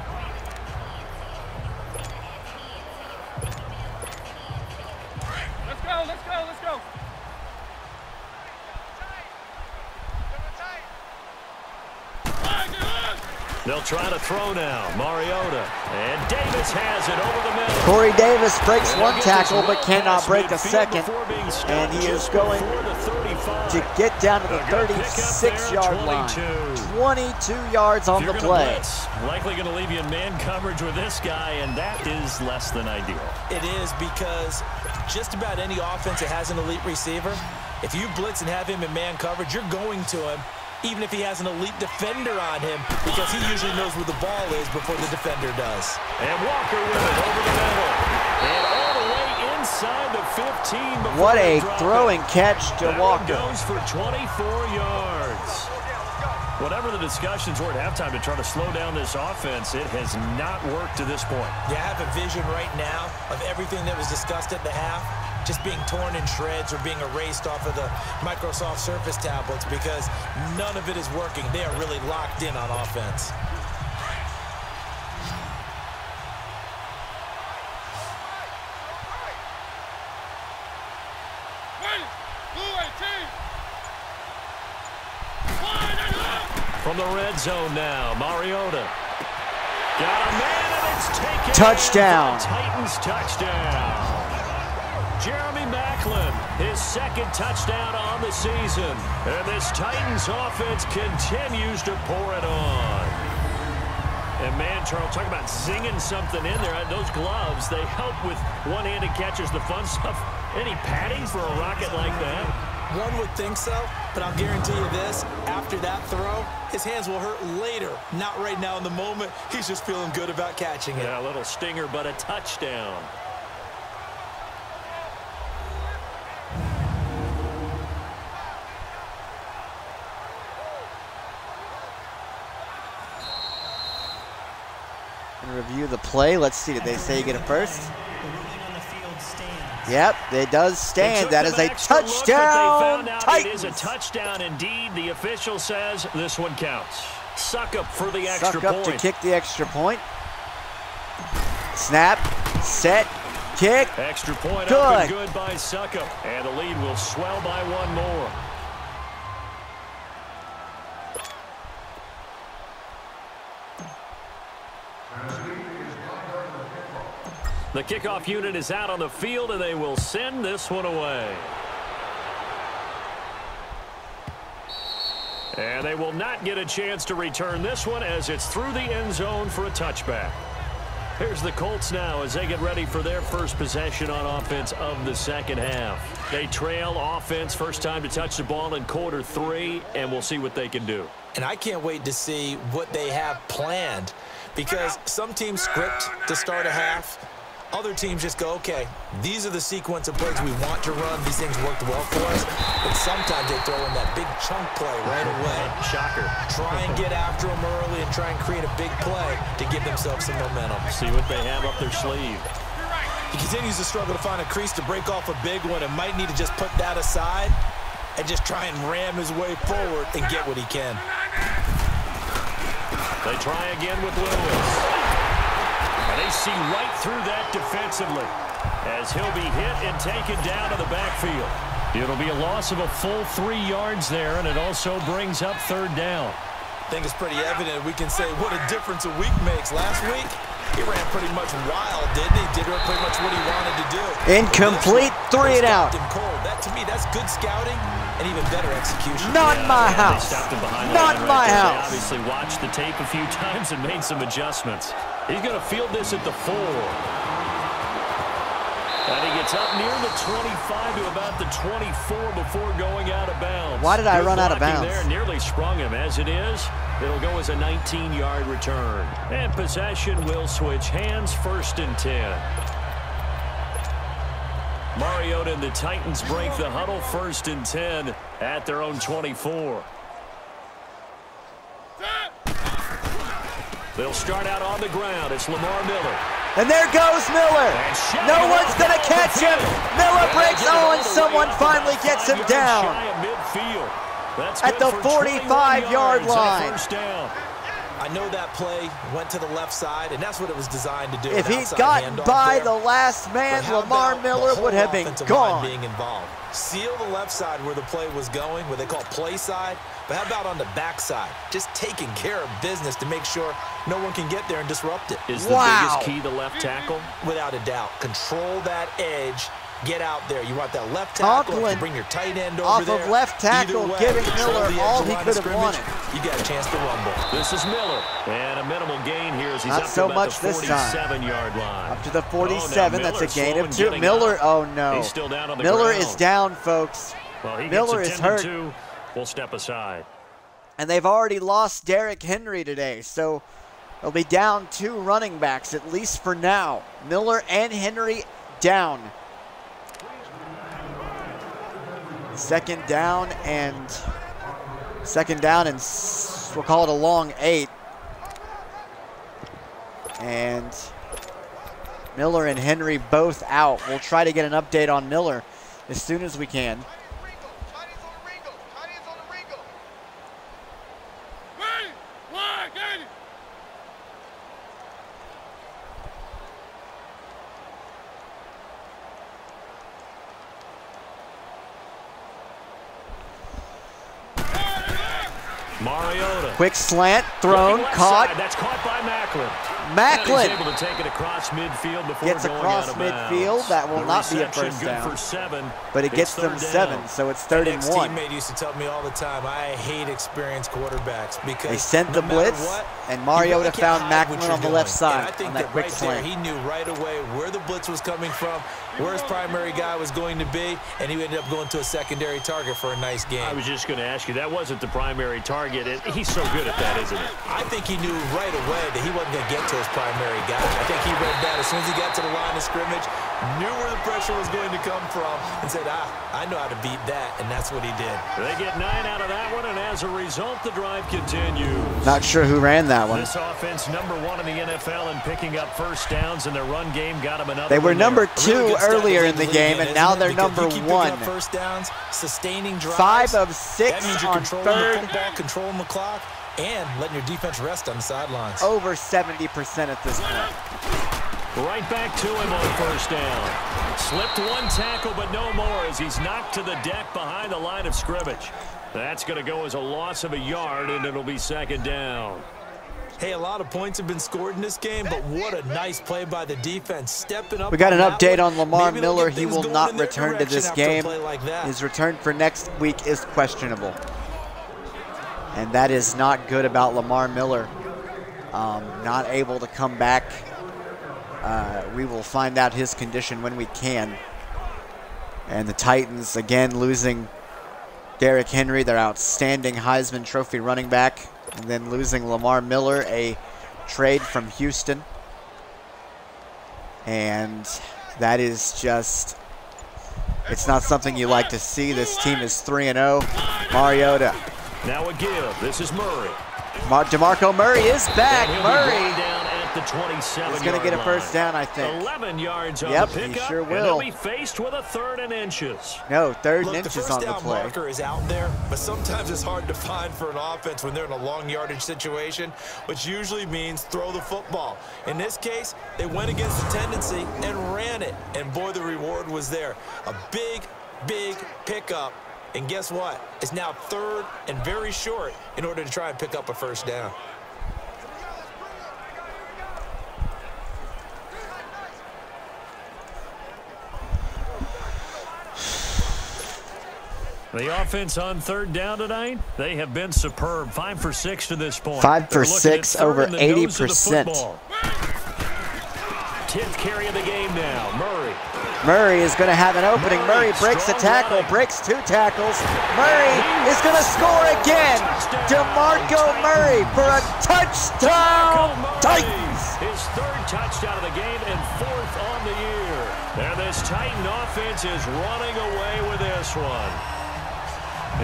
Let's go, let's go, let's go. They'll try to throw now. Mariota. And Davis has it over the middle. Corey Davis breaks 1 tackle but cannot break a second. And he is going to get down to the 36-yard line. 22 yards on the play. Blitz, likely going to leave you in man coverage with this guy, and that is less than ideal. It is because just about any offense that has an elite receiver, if you blitz and have him in man coverage, you're going to him, even if he has an elite defender on him, because he usually knows where the ball is before the defender does. And Walker with it over the middle. And all the way inside the 15. What a throwing catch to Walker. Goes for 24 yards. Whatever the discussions were at halftime to try to slow down this offense, it has not worked to this point. You have a vision right now of everything that was discussed at the half just being torn in shreds or being erased off of the Microsoft Surface tablets because none of it is working. They are really locked in on offense. From the red zone now, Mariota. Got a man, and it's taken. Touchdown. Titans touchdown. Jeremy Maclin, his 2nd touchdown on the season. And this Titans offense continues to pour it on. And man, Charles, talk about zinging something in there. Those gloves, they help with one-handed catches, the fun stuff. Any padding for a rocket like that? One would think so, but I'll guarantee you this, after that throw, his hands will hurt later. Not right now in the moment. He's just feeling good about catching it. Yeah, a little stinger, but a touchdown. And review the play. Let's see. Did they say you get it first? Yep, it does stand. That is a touchdown. It is a touchdown indeed. The official says this one counts. Suckup for the extra point. Suckup to kick the extra point. Snap, set, kick. Extra point up and good by Suckup. And the lead will swell by 1 more. The kickoff unit is out on the field, and they will send this one away. And they will not get a chance to return this one as it's through the end zone for a touchback. Here's the Colts now as they get ready for their first possession on offense of the 2nd half. They trail offense, first time to touch the ball in quarter 3, and we'll see what they can do. And I can't wait to see what they have planned because some teams script to start a half. Other teams just go, okay, these are the sequence of plays we want to run. These things worked well for us. But sometimes they throw in that big chunk play right away. Shocker. Try and get after them early and try and create a big play to give themselves some momentum. See what they have up their sleeve. He continues to struggle to find a crease to break off a big one and might need to just put that aside and just try and ram his way forward and get what he can. They try again with Lewis. And they see right through that defensively as he'll be hit and taken down to the backfield. It'll be a loss of a full 3 yards there, and it also brings up 3rd down. I think it's pretty evident we can say what a difference a week makes. Last week, He ran pretty much wild, didn't he? Did pretty much what he wanted to do. Incomplete, 3 and out. That, to me, that's good scouting and even better execution. Not in my house. Not in my house. They obviously watched the tape a few times and made some adjustments. He's going to field this at the 4. And he gets up near the 25 to about the 24 before going out of bounds. Why did I run out of bounds? There nearly sprung him. As it is, it'll go as a 19-yard return. And possession will switch hands, 1st and 10. Mariota and the Titans break the huddle, 1st and 10 at their own 24. They'll start out on the ground. It's Lamar Miller. And there goes Miller. No one's going to catch him. Miller breaks on. Someone finally gets him down at the 45-yard line. I know that play went to the left side, and that's what it was designed to do. If he'd gotten by the last man, Lamar Miller would have been gone. Being involved. Seal the left side where the play was going, what they call play side. But how about on the backside? Just taking care of business to make sure no one can get there and disrupt it. Is the biggest key the left tackle? Without a doubt. Control that edge. Get out there. You want that left tackle to bring your tight end over off there. Of left tackle, giving Miller all he could have wanted. You got a chance to rumble. This is Miller. And a minimal gain here as he's not up so to much the this time. 47-yard line. Up to the 47. Oh, that's a gain of 2. Miller, oh no. He's still down on the Miller ground. is down, folks. Well, he Miller is hurt. We'll step aside. And they've already lost Derrick Henry today, so they'll be down 2 running backs, at least for now. Miller and Henry down. Second down and we'll call it a long 8. And Miller and Henry both out. We'll try to get an update on Miller as soon as we can. Mariota. Quick slant, thrown, caught. That's caught by Macklin. Macklin able to take it across midfield before gets across midfield. That will not be a first down. For 7, but it gets them 7, so it's 3rd and 1. Teammate used to tell me all the time, I hate experienced quarterbacks because they sent the blitz, and Mariota found Macklin on the left side. I think on that quick slant. He knew right away where the blitz was coming from, where his primary guy was going to be, and he ended up going to a secondary target for a nice game. I was just going to ask you, that wasn't the primary target. He's so good at that, isn't he? I think he knew right away that he wasn't going to get to his primary guy. I think he read that as soon as he got to the line of scrimmage, knew where the pressure was going to come from, and said, I know how to beat that, and that's what he did. They get 9 out of that one, and as a result, the drive continues. Not sure who ran that one. This offense, number 1 in the NFL, and picking up first downs in their run game, got him another. They were number 2 really earlier in the game, and now they're number 1. First downs, sustaining drives. 5 of 6 that means you're on controlling 3rd. the football, controlling the clock, and letting your defense rest on the sidelines. Over 70% at this point. Right back to him on first down. Slipped 1 tackle, but no more as he's knocked to the deck behind the line of scrimmage. That's going to go as a loss of a yard, and it'll be 2nd down. Hey, a lot of points have been scored in this game, but what a nice play by the defense, stepping up. We got an update on one. Lamar Maybe Miller. He will not return to this game. Like his return for next week is questionable. And that is not good about Lamar Miller. Not able to come back. We will find out his condition when we can. And the Titans, again, losing Derrick Henry, their outstanding Heisman Trophy running back. And then losing Lamar Miller, a trade from Houston. And that is just, it's not something you like to see. This team is 3-0. Mariota. Now a give. This is Murray. DeMarco Murray is back. Murray down at the 27. He's going to get a first down, I think. 11 yards on the pickup. He sure will. And they'll be faced with a 3rd and inches. No, 3rd and inches the first on the down play. Marker is out there, but sometimes it's hard to find for an offense when they're in a long yardage situation, which usually means throw the football. In this case, they went against the tendency and ran it, and boy, the reward was there. A big, big pickup. And guess what? It's now 3rd and very short in order to try and pick up a first down. The offense on third down tonight, they have been superb. 5 for 6 to this point. 5 for 6, over 80%. 10th carry of the game now, Murray. Murray is going to have an opening. Murray breaks a tackle, breaks 2 tackles. Murray is going to score again. DeMarco Murray for a touchdown. Titans. His 3rd touchdown of the game and 4th on the year. And this Titan offense is running away with this one.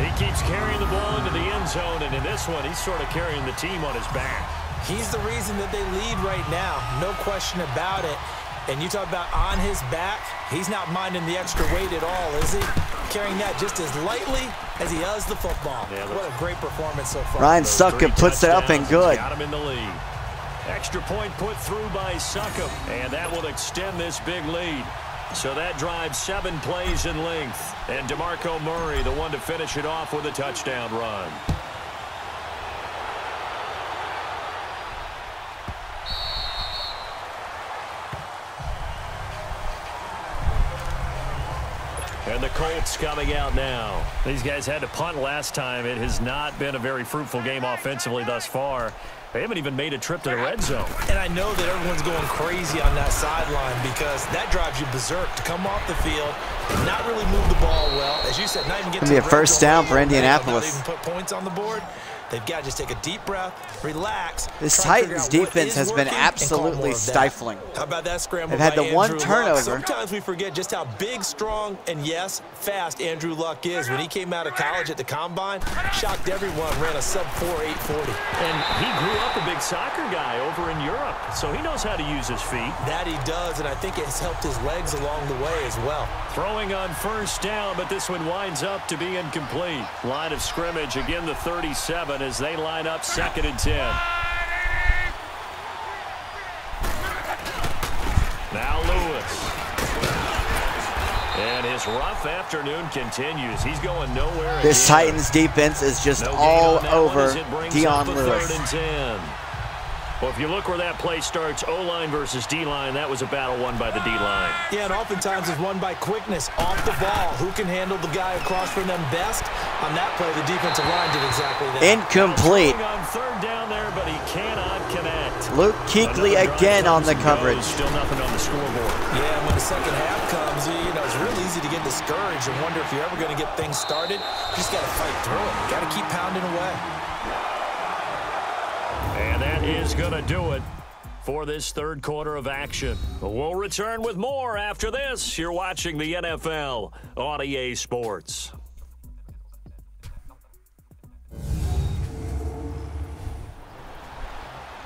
He keeps carrying the ball into the end zone, and in this one, he's sort of carrying the team on his back. He's the reason that they lead right now, no question about it. And you talk about on his back, he's not minding the extra weight at all, is he? Carrying that just as lightly as he does the football. Yeah, what a great performance so far. Ryan Succop puts it up and good. Got him in the lead. Extra point put through by Succop, and that will extend this big lead. So that drives 7 plays in length. And DeMarco Murray, the one to finish it off with a touchdown run. And the Colts coming out now. These guys had to punt last time. It has not been a very fruitful game offensively thus far. They haven't even made a trip to the red zone. And I know that everyone's going crazy on that sideline because that drives you berserk to come off the field and not really move the ball well. As you said, not even get to the red zone. First down for Indianapolis. Not even put points on the board. They've got to just take a deep breath, relax. This Titans defense has been absolutely stifling. How about that scramble? They've had the one turnover. Sometimes we forget just how big, strong, and yes, fast Andrew Luck is. When he came out of college at the Combine, shocked everyone, ran a sub-4 840. And he grew up a big soccer guy over in Europe, so he knows how to use his feet. That he does, and I think it's helped his legs along the way as well. Throwing on first down, but this one winds up to be incomplete. Line of scrimmage, again the 37 as they line up 2nd and 10. Now Lewis. And his rough afternoon continues. He's going nowhere. This Titans defense is just all over Dion Lewis. 3rd and 10. Well, if you look where that play starts, O-line versus D-line, that was a battle won by the D-line. Yeah, and oftentimes it's won by quickness off the ball. Who can handle the guy across from them best? On that play, the defensive line did exactly that. Incomplete. On 3rd down there, but he cannot connect. Luke Kuechly again on the coverage. Still nothing on the scoreboard. Yeah, when the second half comes, you know, it's really easy to get discouraged and wonder if you're ever going to get things started. You just got to fight through it. Got to keep pounding away. And that is going to do it for this 3rd quarter of action. We'll return with more after this. You're watching the NFL on EA Sports.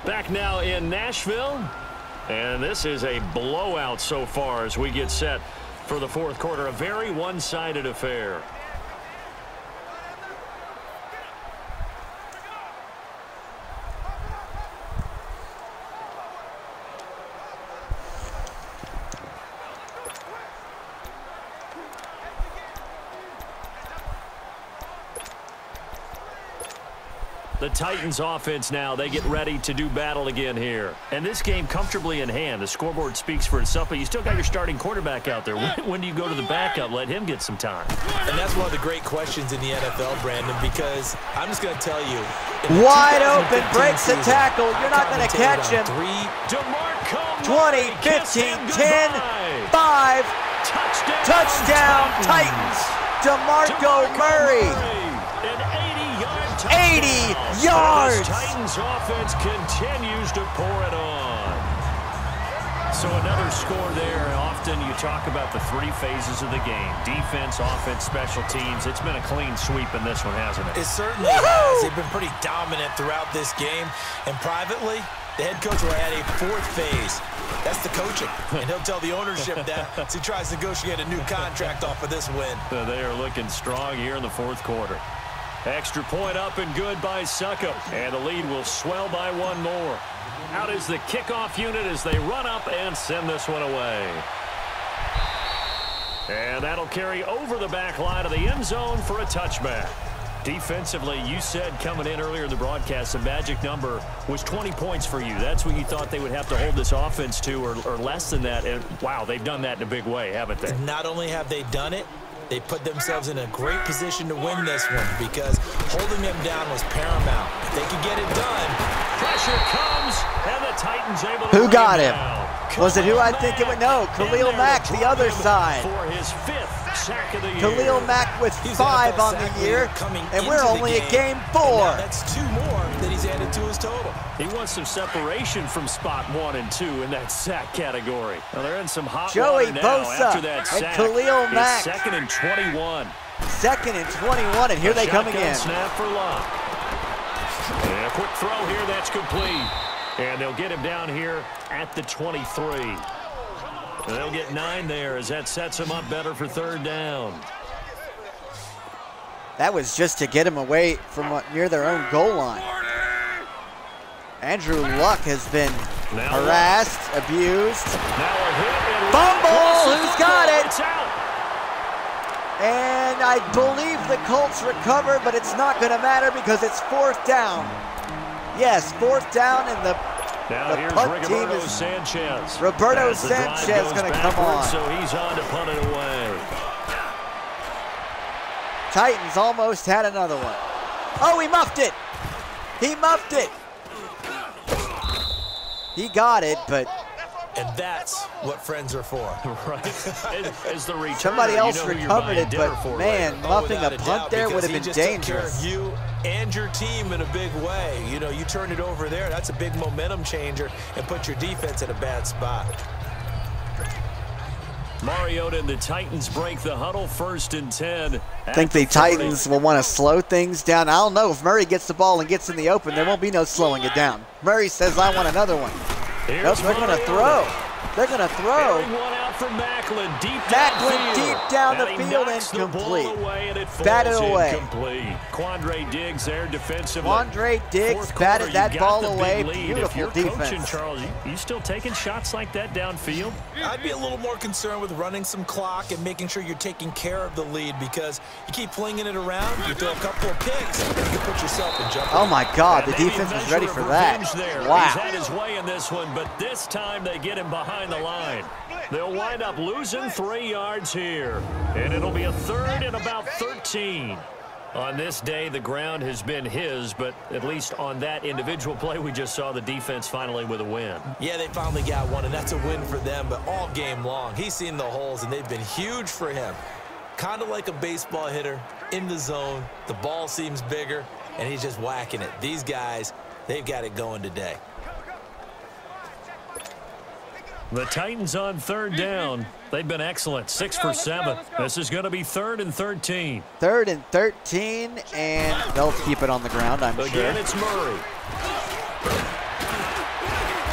Back now in Nashville. And this is a blowout so far as we get set for the 4th quarter. A very one-sided affair. The Titans offense now, they get ready to do battle again here. And this game comfortably in hand. The scoreboard speaks for itself, but you still got your starting quarterback out there. When do you go to the backup? Let him get some time. And that's one of the great questions in the NFL, Brandon, because I'm just going to tell you. Wide open, breaks the tackle. You're not going to catch him. 20, 15, 10, 5. Touchdown Titans. DeMarco Murray. 80 yards. This Titans offense continues to pour it on. So another score there. Often you talk about the 3 phases of the game. Defense, offense, special teams. It's been a clean sweep in this one, hasn't it? It certainly has. They've been pretty dominant throughout this game. And privately, the head coach will add a 4th phase. That's the coaching. And he'll tell the ownership that as he tries to negotiate a new contract off of this win. They are looking strong here in the 4th quarter. Extra point up and good by Succop. And the lead will swell by 1 more. Out is the kickoff unit as they run up and send this one away. And that'll carry over the back line of the end zone for a touchback. Defensively, you said coming in earlier in the broadcast, the magic number was 20 points for you. That's what you thought they would have to hold this offense to, or less than that. And, wow, they've done that in a big way, haven't they? Not only have they done it, They put themselves in a great position to win this one because holding them down was paramount. If they could get it done. Pressure comes, and the Titans able to Who got him? down. Was it who I think it would? No, Khalil Mack, the other side. For his 5th sack of the year. Khalil Mack with He's 5 NFL on the sack year, leader coming and we're into the only at game and 4. now that's 2 more that he's added to his total. He wants some separation from spot 1 and 2 in that sack category. Now they're in some hot Joey water now Bosa after that and sack. Khalil Mack. It's 2nd and 21. 2nd and 21, and here they come Shotgun again. Snap for Locke. And a quick throw here, that's complete. And they'll get him down here at the 23. And they'll get 9 there as that sets him up better for 3rd down. That was just to get him away from near their own goal line. Andrew Luck has been harassed, abused. Now a hit and Fumble! Who's got it? It's out. And I believe the Colts recover, but it's not going to matter because it's 4th down. Yes, 4th down, and the Here's punt team Roberto is Sanchez. Roberto As the drive Sanchez goes going to come backwards, on. So he's on to punt it away. Titans almost had another one. Oh, he muffed it. He muffed it. He got it, but And that's what friends are for. Right. As the returner, somebody else you know who you're recovered buying it, dinner but for man, later. muffing a Without punt doubt, there would because have been he just took dangerous. care of you and your team in a big way. You know, you turn it over there, that's a big momentum changer and put your defense in a bad spot. Mariota and the Titans break the huddle, 1st and 10. I think the Titans will want to slow things down. I don't know if Murray gets the ball and gets in the open. There won't be no slowing it down. Murray says, I want another one. Nope, they're going to throw. They're going to throw. One out from Macklin, deep down the he field, knocks the ball incomplete. away, and it Batted falls away. incomplete. Quandre Diggs there defensively. Quandre Diggs Fourth batted quarter, that you got ball the big away. lead. Beautiful if you're defense. Coaching, Charles, you still taking shots like that downfield? I'd be a little more concerned with running some clock and making sure you're taking care of the lead because you keep flinging it around, you throw a couple of picks, and you can put yourself in jeopardy. Oh my God, the Maybe defense a was ready measure for of that. revenge there. Wow. He's had his way in this one, but this time they get him behind the line. They'll wind up losing 3 yards here, and it'll be a 3rd and about 13. On this day, the ground has been his, but at least on that individual play, we just saw the defense finally with a win. Yeah, they finally got one, and that's a win for them, but all game long, he's seen the holes, and they've been huge for him. Kind of like a baseball hitter in the zone. The ball seems bigger, and he's just whacking it. These guys, they've got it going today. The Titans on 3rd down. They've been excellent, 6 for 7. This is going to be 3rd and 13. 3rd and 13, and they'll keep it on the ground, I'm sure. Again, it's Murray.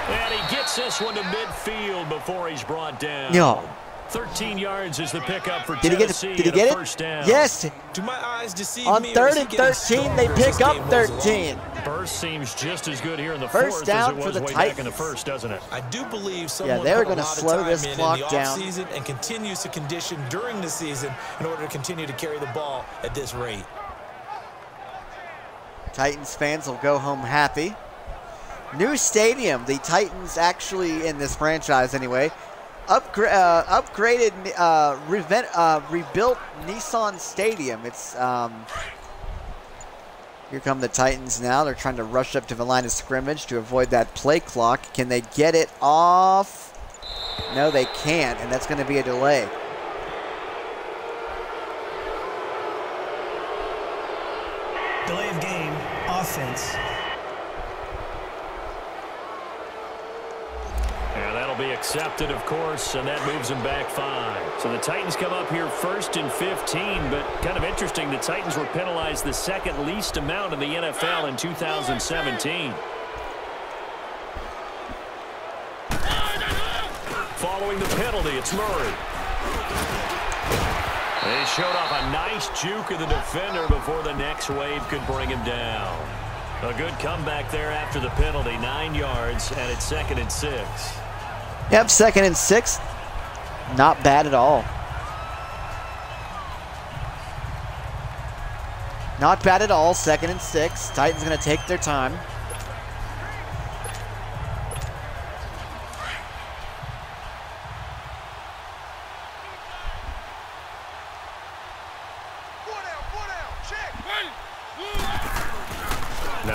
And he gets this one to midfield before he's brought down. No. 13 yards is the pickup for Did he get Tennessee. it? Did he get it? First down. Yes. Do my eyes deceive On me? 3rd and 13, they pick up 13. Burst seems just as good here in the First 4th down as it for was the way back in the Titans. 1st, doesn't it? I do believe someone they were put a gonna lot of slow time this in clock the down. offseason and continues to condition during the season in order to continue to carry the ball at this rate. Titans fans will go home happy. New stadium. The Titans actually, in this franchise anyway, upgraded, rebuilt Nissan Stadium. It's here come the Titans now. They're trying to rush up to the line of scrimmage to avoid that play clock. Can they get it off? No, they can't, and that's going to be a delay. Delay of game, offense. And that'll be accepted, of course, and that moves them back 5. So the Titans come up here 1st and 15, but kind of interesting, the Titans were penalized the 2nd least amount in the NFL in 2017. Following the penalty, it's Murray. They showed off a nice juke of the defender before the next wave could bring him down. A good comeback there after the penalty, 9 yards, and it's 2nd and 6. Yep, 2nd and 6. Not bad at all. Not bad at all, 2nd and 6. Titans going to take their time.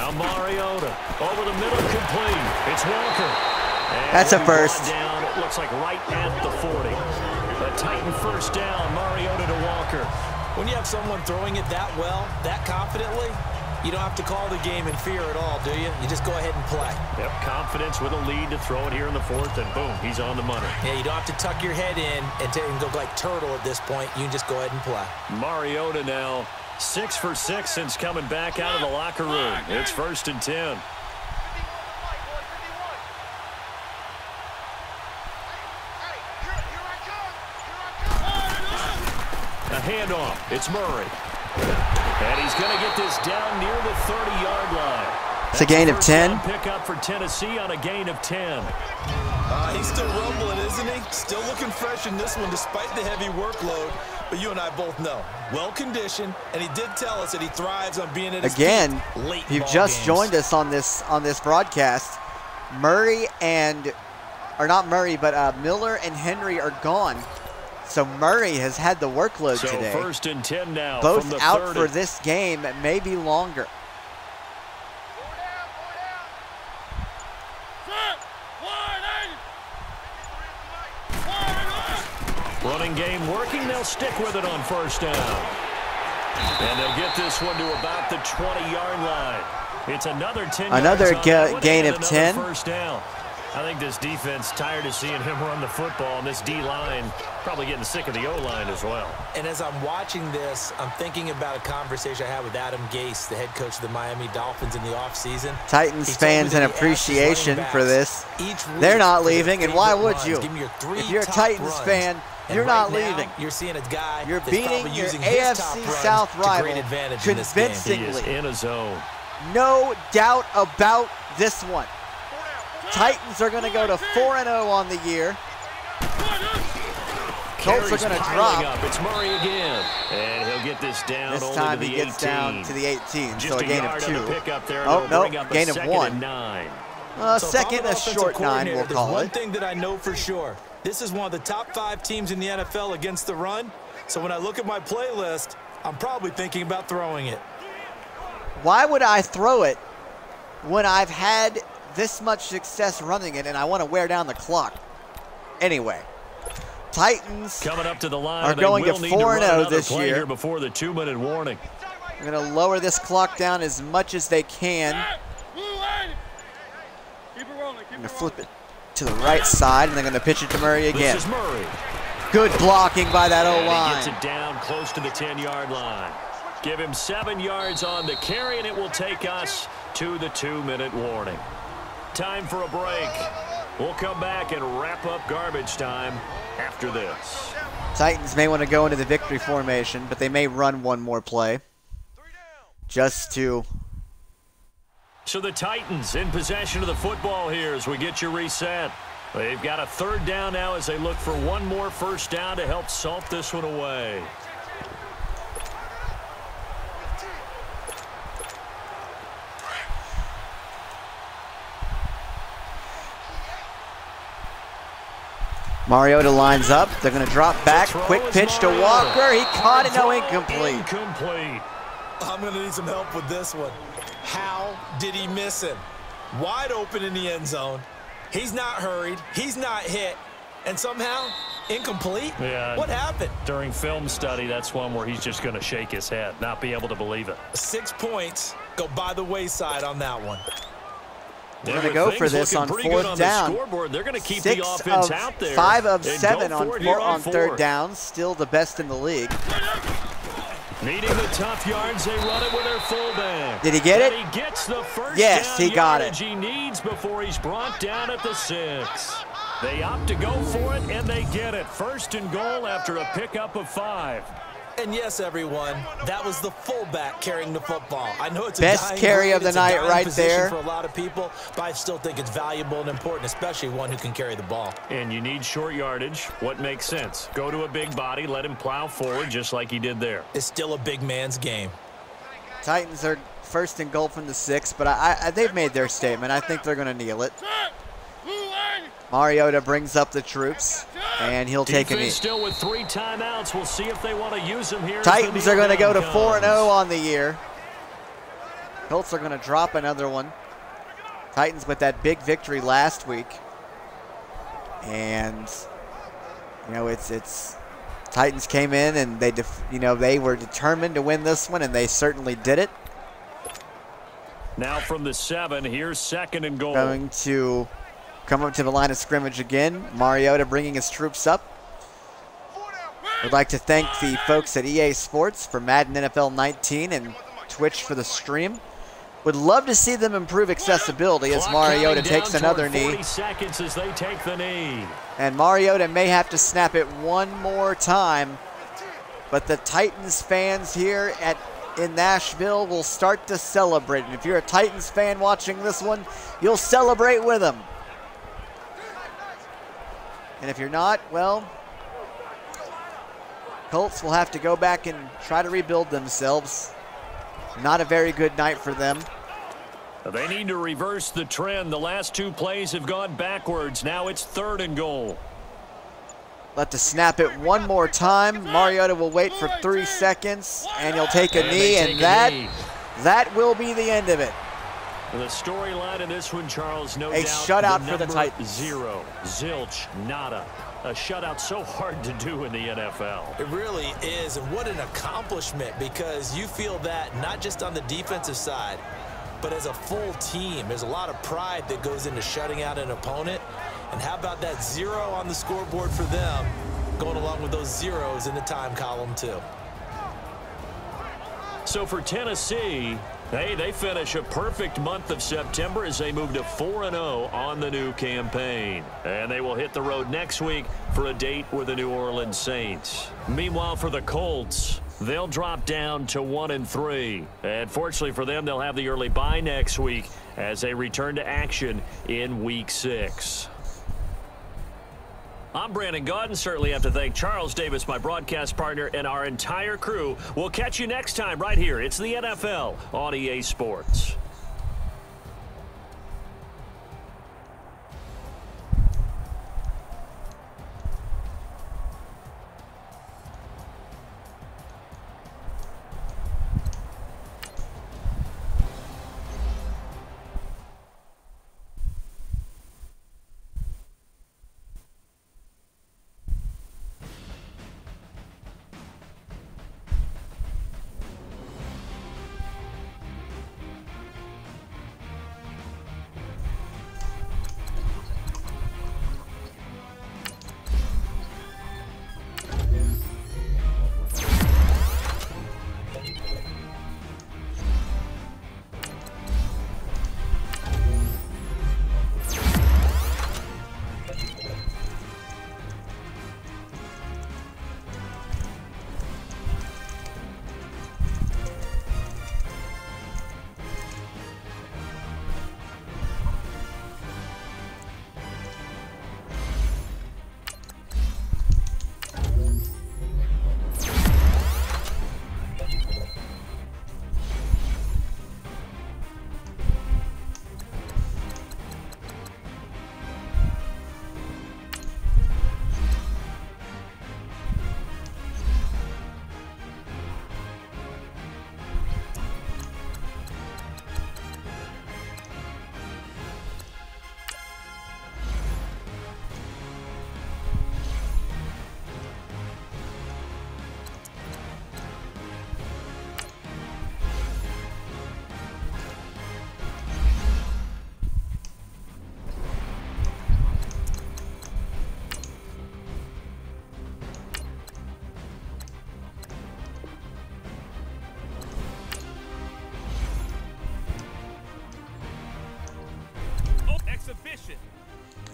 Now Mariota over the middle, complete. It's Walker. And That's a first. Down, it looks like right at the 40. A Titan first down, Mariota to Walker. When you have someone throwing it that well, that confidently, you don't have to call the game in fear at all, do you? You just go ahead and play. Yep, confidence with a lead to throw it here in the fourth, and boom, he's on the money. Yeah, you don't have to tuck your head in and go like turtle at this point. You can just go ahead and play. Mariota now 6 for 6 since coming back out of the locker room. It's 1st and 10. A handoff. It's Murray. And he's going to get this down near the 30-yard line. It's a gain of 10. Pick up for Tennessee on a gain of 10. He's still rumbling, isn't he? Still looking fresh in this one despite the heavy workload. But you and I both know, well-conditioned, and he did tell us that he thrives on being at his Again, peak late you've ball just games. joined us on this broadcast. Murray or not Murray, but Miller and Henry are gone. So Murray has had the workload today. So 1st and 10 now. Both from the out 30. for this game, maybe longer. Running game working. They'll stick with it on 1st down. And they'll get this one to about the 20-yard line. It's another 10 Another yards on gain and of another 10. 1st down. I think this defense tired of seeing him run the football, and this D-line probably getting sick of the O-line as well. And as I'm watching this, I'm thinking about a conversation I had with Adam Gase, the head coach of the Miami Dolphins in the offseason. Titans fans an appreciation for this. They're not leaving, and why would you? If you're a Titans fan, you're not leaving. You're seeing a guy you're that's beating your using his top AFC runs South to rival great advantage in this game. He is convincingly. in a zone. No doubt about this one. Titans are going to go to 4-0 on the year. Colts are going to drop. Up. It's Murray again. And he'll get this down This only time to the he gets 18. down to the 18, Just so a gain of 2. There, oh, no, gain of 1. 9. Second, a short 9, we'll call one it. thing that I know for sure. This is one of the top 5 teams in the NFL against the run. So when I look at my playlist, I'm probably thinking about throwing it. Why would I throw it when I've had this much success running it and I want to wear down the clock? Anyway, Titans coming up to the line, are going to 4-0 this year. Here before the 2-minute warning. They're going to lower this clock down as much as they can. Going to flip it to the right side, and they're going to pitch it to Murray again. This is Murray. Good blocking by that O-line. He gets it down close to the 10-yard line. Give him 7 yards on the carry, and it will take us to the 2-minute warning. Time for a break. We'll come back and wrap up garbage time after this. Titans may want to go into the victory formation, but they may run one more play just to... So the Titans in possession of the football here as we get you reset. They've got a 3rd down now as they look for one more 1st down to help salt this one away. Mariota lines up. They're going to drop back. Quick pitch to Walker. He caught it. No, incomplete. Incomplete. I'm going to need some help with this one. How did he miss him? Wide open in the end zone. He's not hurried. He's not hit. And somehow, incomplete? Yeah. What happened? During film study, that's one where he's just going to shake his head, not be able to believe it. 6 points go by the wayside on that one. They're going to go for this on 4th down. They're going to keep the offense out there. 5 of 7 on 3rd down. Still the best in the league. Needing the tough yards, they run it with their fullback. Did he get it? And he gets the first yes, down he got it. he needs before he's brought down at the 6. They opt to go for it, and they get it. 1st and goal after a pickup of 5. And yes, everyone, that was the fullback carrying the football. I know it's a best carry of the night right there for a lot of people, but I still think it's valuable and important, especially one who can carry the ball. And you need short yardage. What makes sense? Go to a big body, let him plow forward just like he did there. It's still a big man's game. Titans are 1st and goal from the 6, but they've made their statement. I think they're going to kneel it. Mariota brings up the troops, and he'll take a knee. Still with 3 timeouts. We'll see if they want to use them here. Titans are going to go to 4-0 on the year. Colts are going to drop another one. Titans with that big victory last week. And, you know, it's Titans came in and they were determined to win this one, and they certainly did it. Now from the 7, here's 2nd and goal. Going to come up to the line of scrimmage again. Mariota bringing his troops up. I'd like to thank the folks at EA Sports for Madden NFL 19 and Twitch for the stream. Would love to see them improve accessibility as Mariota takes another knee. 40 seconds as they take the knee. And Mariota may have to snap it one more time, but the Titans fans here in Nashville will start to celebrate. And if you're a Titans fan watching this one, you'll celebrate with them. And if you're not, well, Colts will have to go back and try to rebuild themselves. Not a very good night for them. They need to reverse the trend. The last 2 plays have gone backwards. Now it's 3rd and goal. Let to snap it one more time. Mariota will wait for 3 seconds, and he'll take a knee, and that will be the end of it. The storyline in this one, Charles, no doubt. A shutout for the Titans. 0. Zilch, nada. A shutout so hard to do in the NFL. It really is, and what an accomplishment, because you feel that not just on the defensive side, but as a full team. There's a lot of pride that goes into shutting out an opponent. And how about that 0 on the scoreboard for them, going along with those zeros in the time column too. So for Tennessee, hey, they finish a perfect month of September as they move to 4-0 on the new campaign. And they will hit the road next week for a date with the New Orleans Saints. Meanwhile, for the Colts, they'll drop down to 1-3. And fortunately for them, they'll have the early bye next week as they return to action in Week 6. I'm Brandon Gaudin. Certainly have to thank Charles Davis, my broadcast partner, and our entire crew. We'll catch you next time right here. It's the NFL on EA Sports.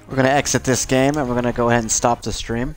We're going to exit this game, and we're going to go ahead and stop the stream.